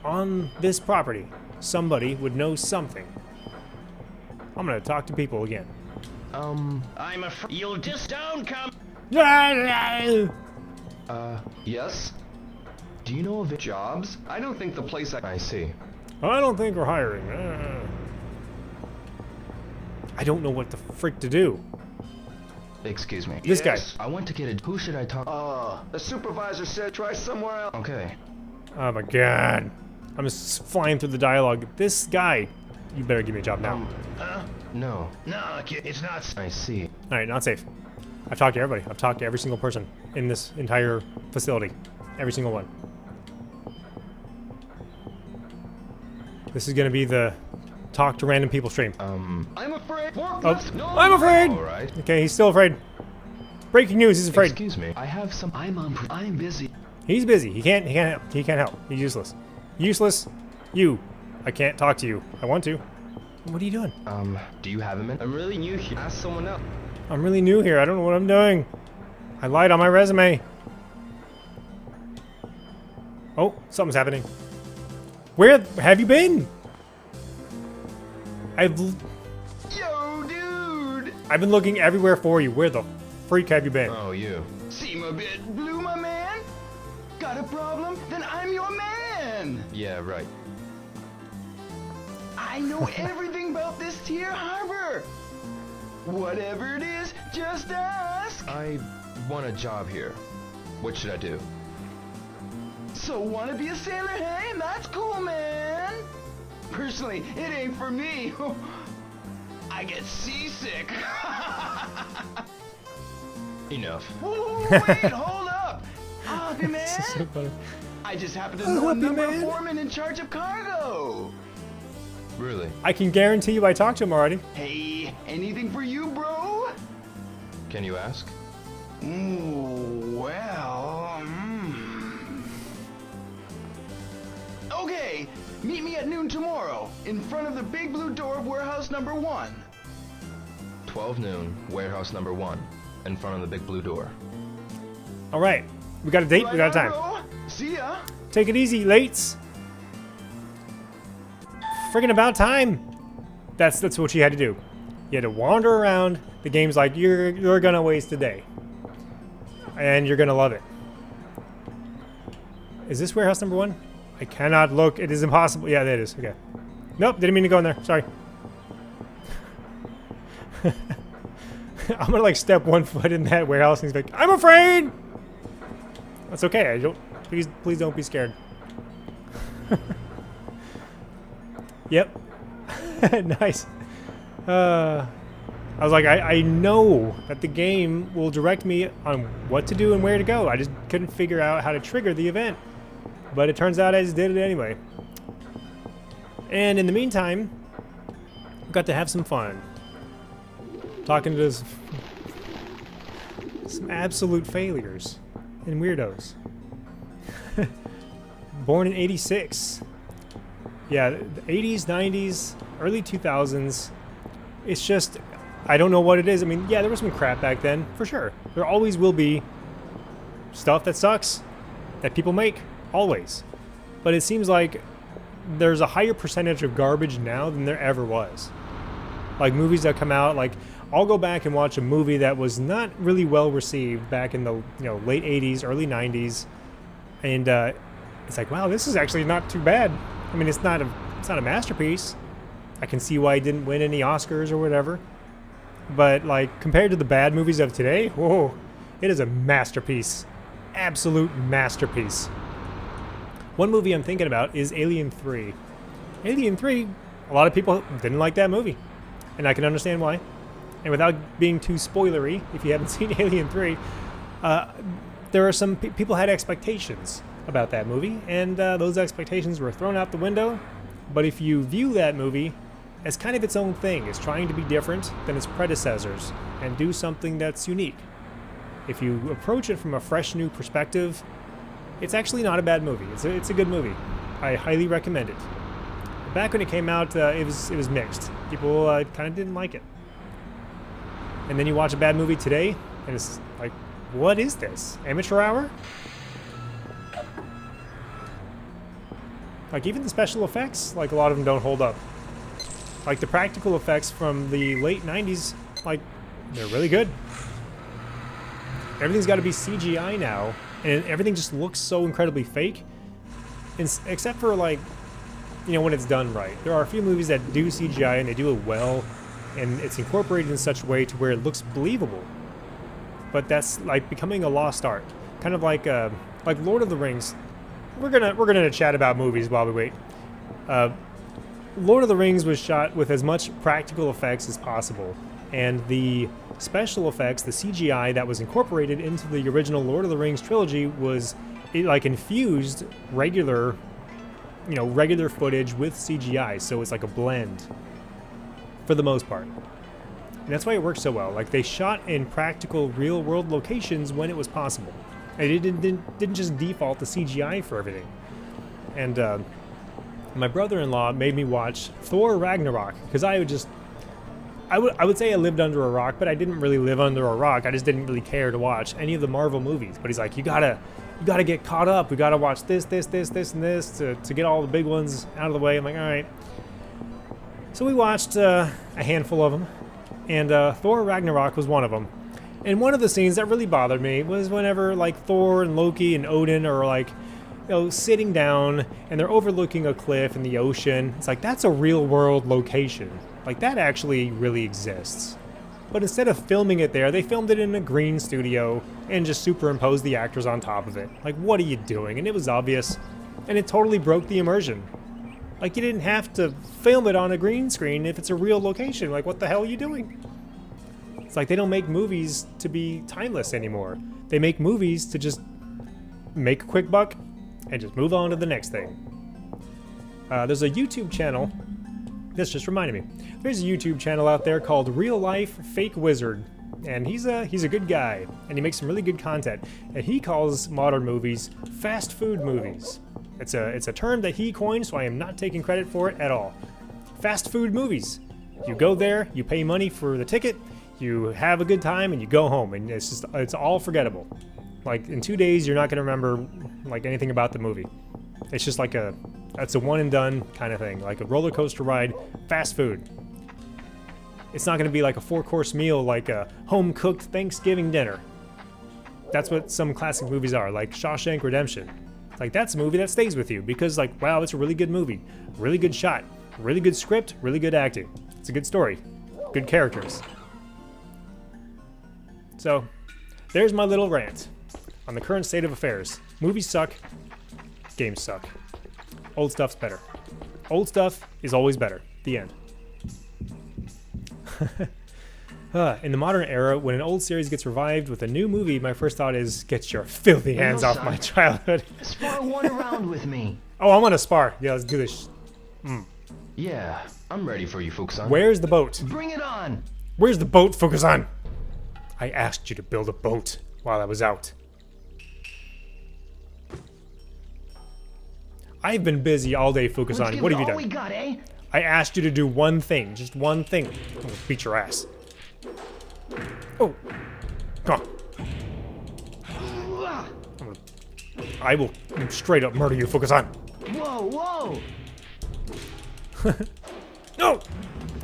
on this property, somebody would know something. I'm gonna talk to people again. I'm afraid you'll just don't come. Yes? Do you know of jobs? I don't think the place I see. I don't think we're hiring. I don't know what the frick to do. Excuse me. This guy. I want to get a... Who should I talk... The supervisor said try somewhere else. Okay. Oh my God. I'm just flying through the dialogue. This guy. You better give me a job now. No. No, it's not. I see. Alright, not safe. I've talked to everybody. I've talked to every single person in this entire facility. Every single one. This is gonna be the talk to random people stream. I'm afraid. Oh, No. I'm afraid! Alright. Okay, he's still afraid. Breaking news, he's afraid. Excuse me. I have some... I'm busy. He's busy. He can't help. He can't help. He's useless. Useless. You. I can't talk to you. I want to. What are you doing? Do you have a minute? I'm really new here. Ask someone else. I'm really new here. I don't know what I'm doing. I lied on my resume. Oh, something's happening. Where have you been? I've Yo, dude. been looking everywhere for you. Where the freak have you been? Oh, you. Seem a bit blue, my man? Got a problem? Then I'm your man. Yeah, right. I know everything about this here harbor. Whatever it is, just ask. I want a job here. What should I do? So wanna be a sailor, hey? That's cool, man. Personally, it ain't for me. I get seasick. Enough. Whoa, wait, hold up. Hoppy man. This is so funny. I just happen to know a Hoppy number man. foreman in charge of cargo. Really? I can guarantee you I talked to him already. Hey, anything for you, bro? Can you ask? Okay, meet me at noon tomorrow, in front of the big blue door of warehouse number 1. 12 noon, warehouse number 1, in front of the big blue door. All right. We got a date. We got a time. Bro. See ya. Take it easy, lates. Friggin' about time. That's what you had to do. You had to wander around. The game's like, you're gonna waste a day. And you're gonna love it. Is this warehouse number 1? I cannot look. It is impossible. Yeah, that is. Okay. Nope, didn't mean to go in there. Sorry. I'm gonna like step 1 foot in that warehouse and he's like, I'm afraid! That's okay. I don't. Please don't be scared. Yep. Nice. I was like, I know that the game will direct me on what to do and where to go. I just couldn't figure out how to trigger the event. But it turns out I just did it anyway. And in the meantime, got to have some fun. Talking to some absolute failures and weirdos. Born in '86. Yeah, the 80s, 90s, early 2000s. It's just, I don't know what it is. I mean, yeah, there was some crap back then, for sure. There always will be stuff that sucks, that people make, always. But it seems like there's a higher percentage of garbage now than there ever was. Like movies that come out, like I'll go back and watch a movie that was not really well received back in the late 80s, early 90s, and it's like, wow, this is actually not too bad. I mean, it's not a masterpiece. I can see why it didn't win any Oscars or whatever. But like compared to the bad movies of today, whoa, it is a masterpiece. Absolute masterpiece. One movie I'm thinking about is Alien 3. Alien 3, a lot of people didn't like that movie. And I can understand why. And without being too spoilery, if you haven't seen Alien 3, there are some people had expectations about that movie, and those expectations were thrown out the window. But if you view that movie as kind of its own thing, it's trying to be different than its predecessors and do something that's unique if you approach it from a fresh new perspective, it's actually not a bad movie. It's a good movie. I highly recommend it. Back when it came out, it was mixed. People kind of didn't like it. And then you watch a bad movie today, and it's like, what is this? Amateur hour? Like, even the special effects, like, a lot of them don't hold up. Like, the practical effects from the late 90s, like, they're really good. Everything's got to be CGI now, and everything just looks so incredibly fake. Except for, like, you know, when it's done right. There are a few movies that do CGI, and they do it well, and it's incorporated in such a way to where it looks believable. But that's, like, becoming a lost art. Kind of like Lord of the Rings. We're gonna chat about movies while we wait. Lord of the Rings was shot with as much practical effects as possible, and the special effects, the CGI that was incorporated into the original Lord of the Rings trilogy was like infused regular footage with CGI, so it's like a blend for the most part. And that's why it works so well. Like, they shot in practical real-world locations when it was possible. It didn't just default to CGI for everything. And my brother-in-law made me watch Thor Ragnarok, because I would say I lived under a rock, but I didn't really live under a rock. I just didn't really care to watch any of the Marvel movies. But he's like, you gotta get caught up. We gotta watch this, and this to get all the big ones out of the way. I'm like, all right. So we watched a handful of them, and Thor Ragnarok was one of them. And one of the scenes that really bothered me was whenever, like, Thor and Loki and Odin are, like, you know, sitting down and they're overlooking a cliff in the ocean. It's like, that's a real-world location. Like, that actually really exists. But instead of filming it there, they filmed it in a green studio and just superimposed the actors on top of it. Like, what are you doing? And it was obvious, and it totally broke the immersion. Like, you didn't have to film it on a green screen if it's a real location. Like, what the hell are you doing? It's like they don't make movies to be timeless anymore. They make movies to just make a quick buck and just move on to the next thing. There's a YouTube channel. This just reminded me. There's a YouTube channel out there called Real Life Fake Wizard, and he's a good guy, and he makes some really good content. And he calls modern movies fast food movies. It's a term that he coined, so I am not taking credit for it at all. Fast food movies. You go there, you pay money for the ticket, you have a good time, and you go home, and it's all forgettable. Like, in 2 days, you're not gonna remember like anything about the movie. It's just like it's a one and done kind of thing, like a roller coaster ride, fast food. It's not gonna be like a 4-course meal, like a home cooked Thanksgiving dinner. That's what some classic movies are, like Shawshank Redemption. Like, that's a movie that stays with you because, like, wow, it's a really good movie, really good shot, really good script, really good acting. It's a good story, good characters. So, there's my little rant on the current state of affairs. Movies suck, games suck. Old stuff's better. Old stuff is always better. The end. In the modern era, when an old series gets revived with a new movie, my first thought is, get your filthy hands off my childhood. Spar one round with me. Oh, I want to spar. Yeah, let's do this. Yeah, I'm ready for you, Fukusan. Where's the boat? Bring it on! Where's the boat, Fukusan? I asked you to build a boat while I was out. I've been busy all day, Fukusan. What have you done? We got, eh? I asked you to do one thing. Just one thing. I'm gonna beat your ass. Oh. Come on. I will straight up murder you, Fukusan. Whoa, whoa! No!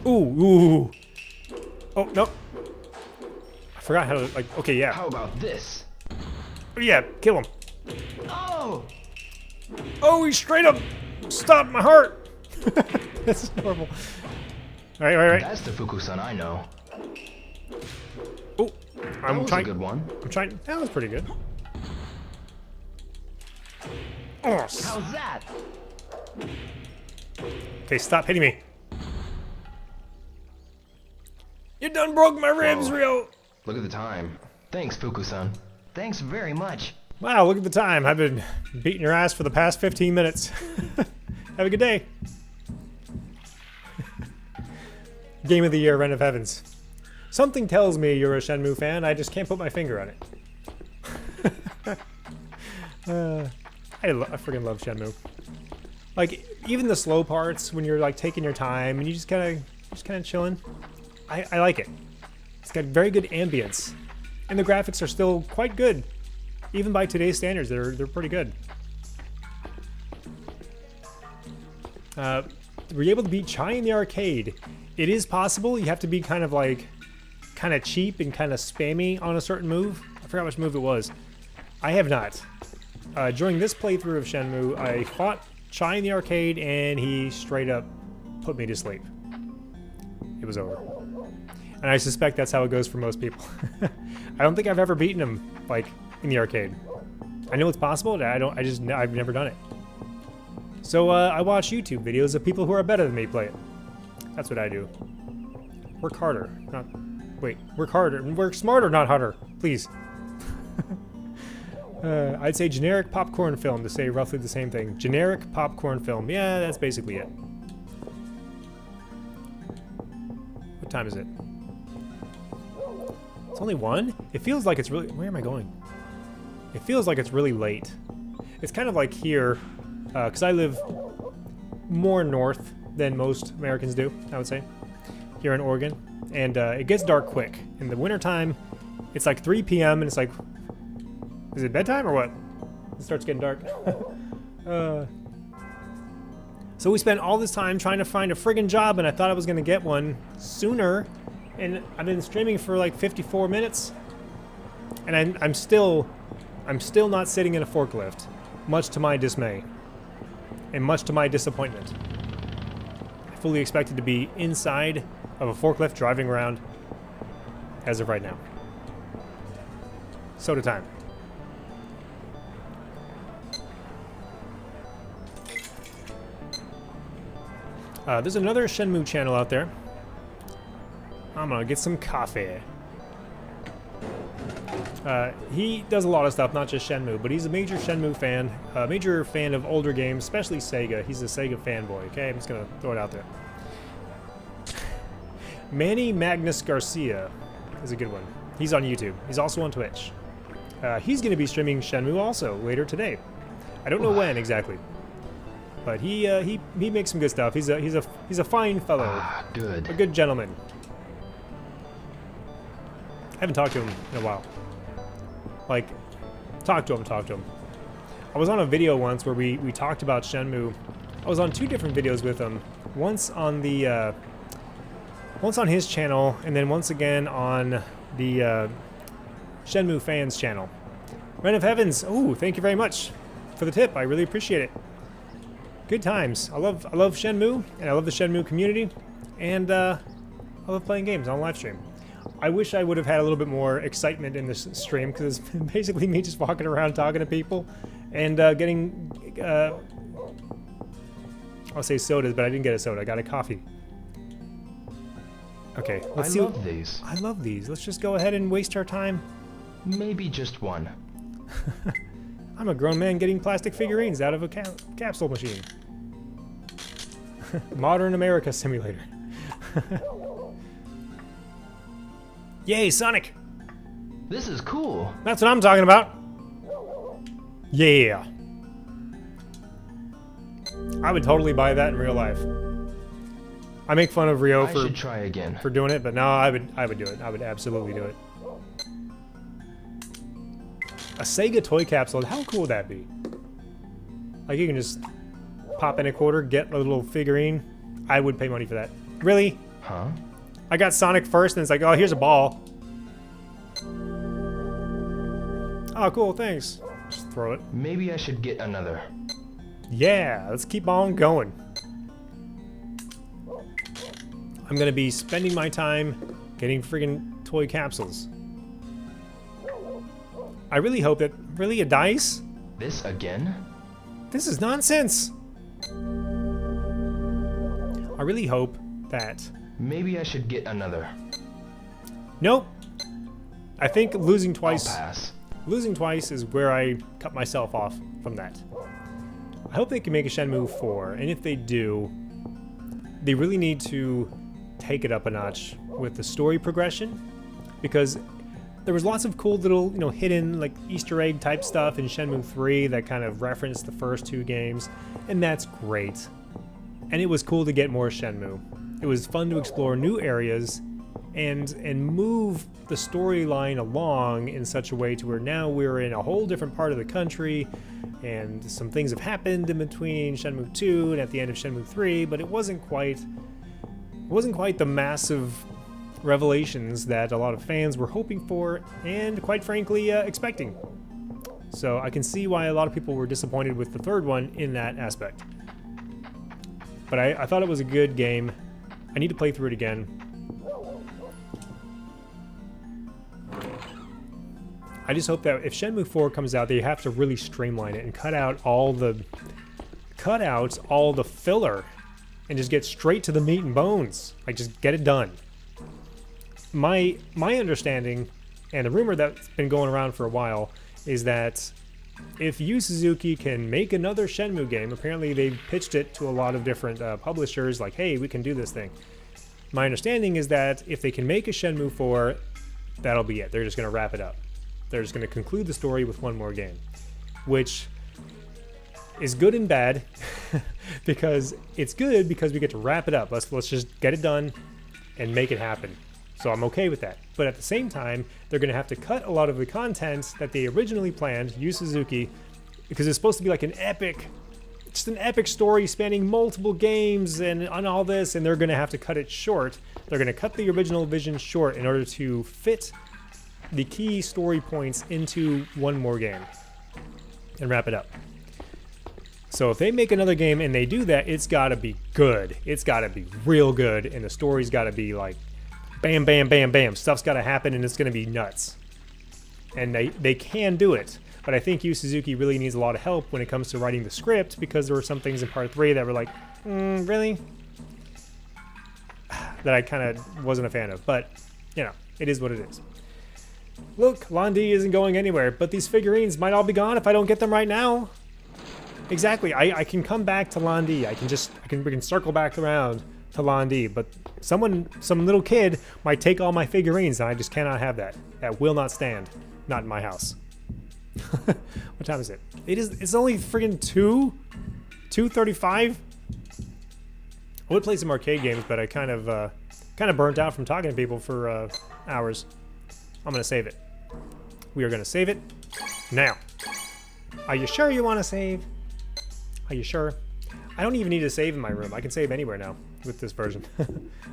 Ooh. Oh, no. I forgot how to, like, okay, yeah. How about this? Yeah, kill him. Oh! Oh, he straight up stopped my heart. That's horrible. All right. That's the Fukusan I know. Oh, That was a good one. I'm trying. That was pretty good. Oh, How's that? okay, stop hitting me. You done broke my ribs, Whoa. Rio. Look at the time. Thanks, Fukusan. Thanks very much. Wow, look at the time. I've been beating your ass for the past 15 minutes. Have a good day. Game of the Year, Reign of Heavens. Something tells me you're a Shenmue fan. I just can't put my finger on it. I freaking love Shenmue. Like, even the slow parts when you're like taking your time and you just kind of chilling. I like it. It's got very good ambience, and the graphics are still quite good, even by today's standards. They're pretty good. Were you able to beat Chai in the arcade? It is possible. You have to be kind of cheap and kind of spammy on a certain move. I forgot which move it was. I have not. During this playthrough of Shenmue, I fought Chai in the arcade, and he straight up put me to sleep. It was over. And I suspect that's how it goes for most people. I don't think I've ever beaten him, like, in the arcade. I know it's possible, I've never done it. So, I watch YouTube videos of people who are better than me play it. That's what I do. Work harder, work harder. Work smarter, not harder, please. I'd say generic popcorn film to say roughly the same thing. Generic popcorn film. Yeah, that's basically it. What time is it? It's only 1? It feels like it's really... Where am I going? It feels like it's really late. It's kind of like here, because I live more north than most Americans do, I would say, here in Oregon. And it gets dark quick. In the wintertime, it's like 3 p.m. and it's like... Is it bedtime or what? It starts getting dark. So we spent all this time trying to find a friggin' job, and I thought I was gonna get one sooner. And I've been streaming for like 54 minutes, and I'm still not sitting in a forklift, much to my dismay, and much to my disappointment. I fully expected to be inside of a forklift driving around as of right now. Soda time. There's another Shenmue channel out there. I'm gonna get some coffee. He does a lot of stuff, not just Shenmue, but he's a major Shenmue fan, a major fan of older games, especially Sega. He's a Sega fanboy, okay? I'm just gonna throw it out there. Manny Magnus Garcia is a good one. He's on YouTube. He's also on Twitch. He's gonna be streaming Shenmue also later today. I don't know when exactly. But he makes some good stuff. He's a fine fellow. Good. A good gentleman. I haven't talked to him in a while. Like, talk to him. I was on a video once where we talked about Shenmue. I was on 2 different videos with him. Once on his channel, and then once again on the Shenmue fans channel. Ren of Heavens, ooh, thank you very much for the tip. I really appreciate it. Good times. I love Shenmue, and I love the Shenmue community, and I love playing games on live stream. I wish I would have had a little bit more excitement in this stream, because it's basically me just walking around talking to people and getting, I'll say sodas, but I didn't get a soda. I got a coffee. Okay, let's see. I love these. I love these. Let's just go ahead and waste our time. Maybe just one. I'm a grown man getting plastic figurines out of a capsule machine. Modern America simulator. Yay, Sonic! This is cool. That's what I'm talking about. Yeah. I would totally buy that in real life. I make fun of Rio I should try again. for doing it, but no, I would do it. I would absolutely do it. A Sega toy capsule, how cool would that be? Like, you can just pop in a quarter, get a little figurine. I would pay money for that. Really? Huh? I got Sonic first, and it's like, oh, here's a ball. Oh, cool, thanks. Just throw it. Maybe I should get another. Yeah, let's keep on going. I'm gonna be spending my time getting friggin' toy capsules. I really hope that... Really, a dice? This again? This is nonsense! I really hope that... Maybe I should get another. Nope. I think losing twice... I'll pass. Losing twice is where I cut myself off from that. I hope they can make a Shenmue 4, and if they do, they really need to take it up a notch with the story progression, because there was lots of cool little, hidden like Easter egg type stuff in Shenmue 3 that kind of referenced the first 2 games, and that's great. And it was cool to get more Shenmue. It was fun to explore new areas and move the storyline along in such a way to where now we're in a whole different part of the country, and some things have happened in between Shenmue 2 and at the end of Shenmue 3, but it wasn't quite the massive revelations that a lot of fans were hoping for and, quite frankly, expecting. So I can see why a lot of people were disappointed with the third one in that aspect. But I thought it was a good game. I need to play through it again. I just hope that if Shenmue 4 comes out, they have to really streamline it and cut out all the filler and just get straight to the meat and bones. Like, just get it done. My understanding, and the rumor that's been going around for a while, is that if Yu Suzuki can make another Shenmue game, apparently they've pitched it to a lot of different publishers, like, hey, we can do this thing. My understanding is that if they can make a Shenmue 4, that'll be it. They're just going to wrap it up. They're just going to conclude the story with one more game, which is good and bad because it's good because we get to wrap it up. Let's just get it done and make it happen. So I'm okay with that. But at the same time, they're going to have to cut a lot of the content that they originally planned, Yu Suzuki, because it's supposed to be like an epic story spanning multiple games and on all this, and they're going to have to cut it short. They're going to cut the original vision short in order to fit the key story points into one more game and wrap it up. So if they make another game and they do that, it's got to be good. It's got to be real good, and the story's got to be like bam, bam, bam, bam. Stuff's got to happen, and it's going to be nuts. And they can do it. But I think Yu Suzuki really needs a lot of help when it comes to writing the script, because there were some things in Part 3 that were like, really? That I kind of wasn't a fan of. But, it is what it is. Look, Londi isn't going anywhere, but these figurines might all be gone if I don't get them right now. Exactly, I can come back to Londi. We can circle back around to Londi, but some little kid might take all my figurines, and I just cannot have that. That will not stand. Not in my house. What time is it? It's only friggin' 2:35. I would play some arcade games, but I kind of burnt out from talking to people for hours. I'm gonna save it. We are gonna save it now. Are you sure you want to save? Are you sure? I don't even need to save in my room. I can save anywhere now with this version.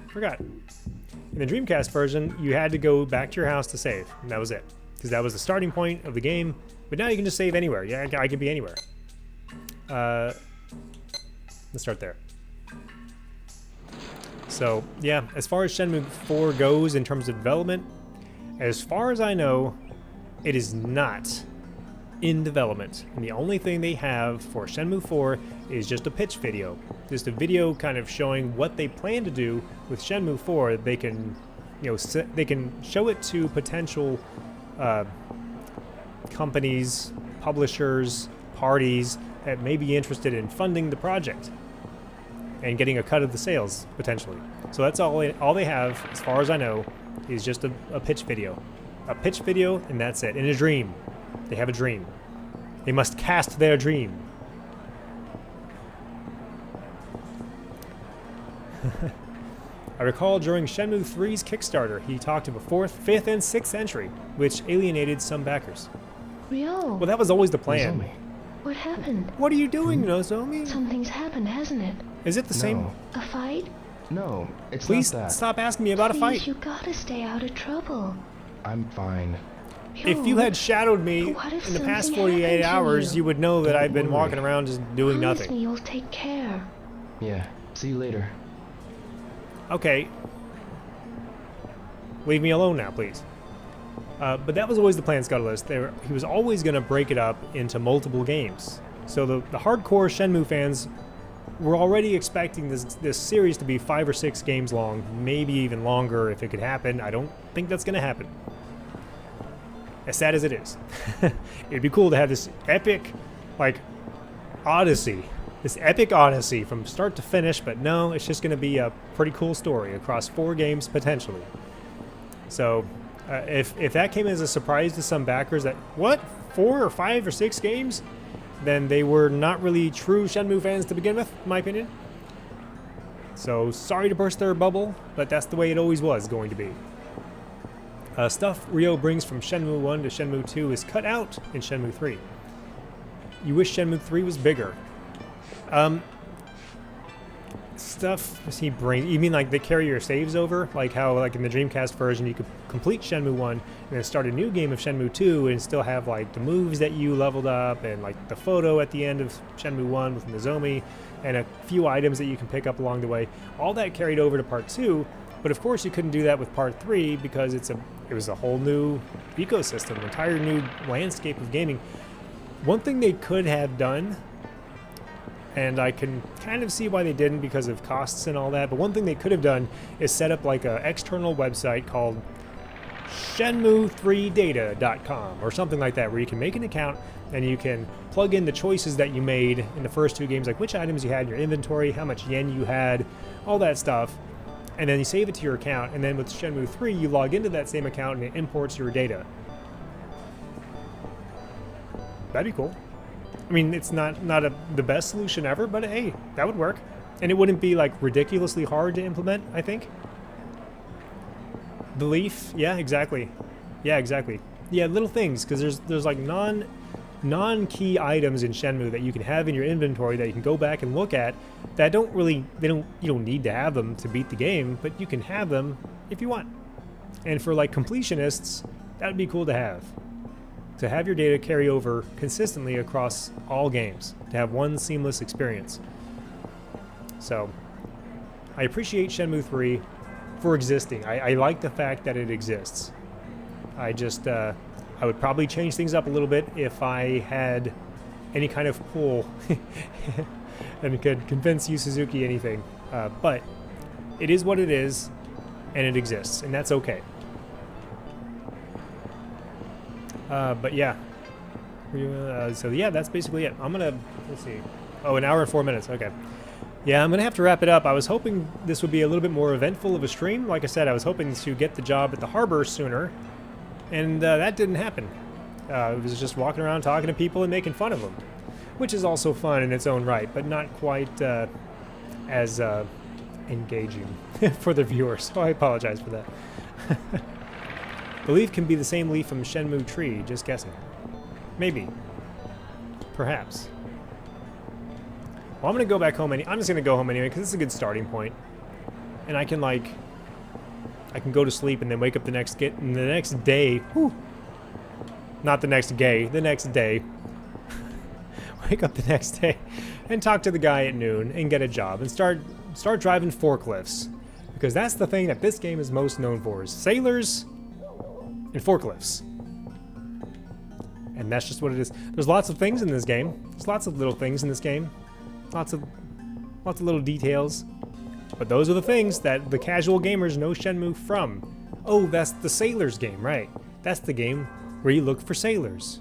Forgot. In the Dreamcast version, you had to go back to your house to save, and that was it, because that was the starting point of the game. But now you can just save anywhere. Yeah, I can be anywhere. Let's start there. So yeah, as far as Shenmue 4 goes in terms of development, as far as I know, it is not in development. And the only thing they have for Shenmue 4 is just a pitch video. Just a video kind of showing what they plan to do with Shenmue 4. They can, they can show it to potential companies, publishers, parties that may be interested in funding the project and getting a cut of the sales, potentially. So that's all they have, as far as I know, is just a pitch video. A pitch video, and that's it. In a dream. They have a dream. They must cast their dream. I recall during Shenmue 3's Kickstarter, he talked of a 4th, 5th, and 6th entry, which alienated some backers. Ryo, Well, that was always the plan. what happened? What are you doing, Nozomi? Something's happened, hasn't it? Is it the same? A fight? No, it's Please not that. stop asking me about a Please, fight. you gotta stay out of trouble. I'm fine. If you had shadowed me But what if in the past something 48 happened to hours, you? you would know that I've been worry. walking around just doing Promise nothing. me you'll take care. Yeah, see you later. Okay. Leave me alone now, please. But that was always the plan, Scuttlist. He was always going to break it up into multiple games. So the hardcore Shenmue fans were already expecting this series to be 5 or 6 games long, maybe even longer if it could happen. I don't think that's going to happen. As sad as it is. It'd be cool to have this epic, Odyssey. This epic Odyssey from start to finish, but no, it's just going to be a pretty cool story across 4 games, potentially. So, If that came as a surprise to some backers that, what, 4 or 5 or 6 games, then they were not really true Shenmue fans to begin with, in my opinion. So sorry to burst their bubble, but that's the way it always was going to be. Stuff Ryo brings from Shenmue 1 to Shenmue 2 is cut out in Shenmue 3. You wish Shenmue 3 was bigger. Stuff he brings, you mean like they carry your saves over? Like how like in the Dreamcast version you could complete Shenmue 1 and then start a new game of Shenmue 2 and still have like the moves that you leveled up and like the photo at the end of Shenmue 1 with Nozomi and a few items that you can pick up along the way. All that carried over to Part 2, but of course you couldn't do that with Part 3 because it was a whole new ecosystem, an entire new landscape of gaming. One thing they could have done, and I can kind of see why they didn't because of costs and all that, but one thing they could have done is set up like an external website called Shenmue3data.com or something like that, where you can make an account and you can plug in the choices that you made in the first 2 games, like which items you had in your inventory, how much yen you had, all that stuff, and then you save it to your account, and then with Shenmue 3 you log into that same account and it imports your data. That'd be cool. I mean, it's not the best solution ever, but hey, that would work. And it wouldn't be like ridiculously hard to implement, I think. The leaf, yeah, exactly. Yeah, exactly. Yeah, little things, because there's like non-key items in Shenmue that you can have in your inventory that you can go back and look at that you don't need to have them to beat the game, but you can have them if you want. And for like completionists, that would be cool to have. To have your data carry over consistently across all games, to have one seamless experience. So, I appreciate Shenmue 3 for existing. I like the fact that it exists. I would probably change things up a little bit if I had any kind of pull and could convince Yu Suzuki anything. But it is what it is, and it exists, and that's okay. But yeah. So yeah, that's basically it. I'm gonna, let's see. Oh, an hour and 4 minutes, okay. Yeah, I'm gonna have to wrap it up. I was hoping this would be a little bit more eventful of a stream. Like I said, I was hoping to get the job at the harbor sooner, and that didn't happen. It was just walking around talking to people and making fun of them, which is also fun in its own right, but not quite as engaging for the viewers, so I apologize for that. The leaf can be the same leaf from Shenmue Tree, just guessing. Maybe. Perhaps. Well, I'm gonna go back home I'm just gonna go home anyway, because it's a good starting point. And I can go to sleep and then wake up the next day. Whew, not the next day, the next day. Wake up the next day and talk to the guy at noon and get a job and start driving forklifts. Because that's the thing that this game is most known for, is sailors and forklifts. And that's just what it is. There's lots of things in this game. There's lots of little things in this game. Lots of little details. But those are the things that the casual gamers know Shenmue from. Oh, that's the sailors game, right? That's the game where you look for sailors.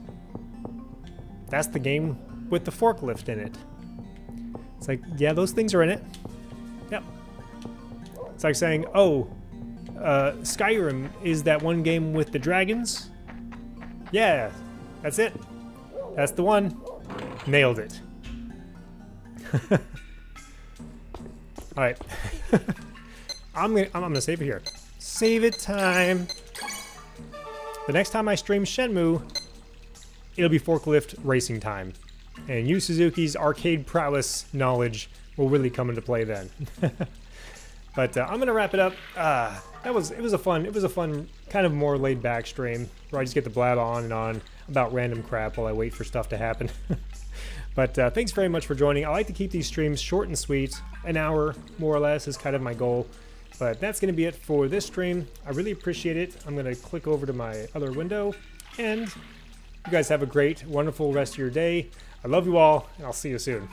That's the game with the forklift in it. It's like, yeah, those things are in it. Yep. It's like saying, oh, Skyrim is that one game with the dragons? Yeah, that's it. That's the one. Nailed it. All right. I'm gonna save it here. Save it time. The next time I stream Shenmue, it'll be forklift racing time, and Yu Suzuki's arcade prowess knowledge will really come into play then. But I'm gonna wrap it up. It was a fun kind of more laid back stream where I just get to blab on and on about random crap while I wait for stuff to happen. But thanks very much for joining. I like to keep these streams short and sweet. An hour, more or less, is kind of my goal. But that's going to be it for this stream. I really appreciate it. I'm going to click over to my other window. And you guys have a great, wonderful rest of your day. I love you all, and I'll see you soon.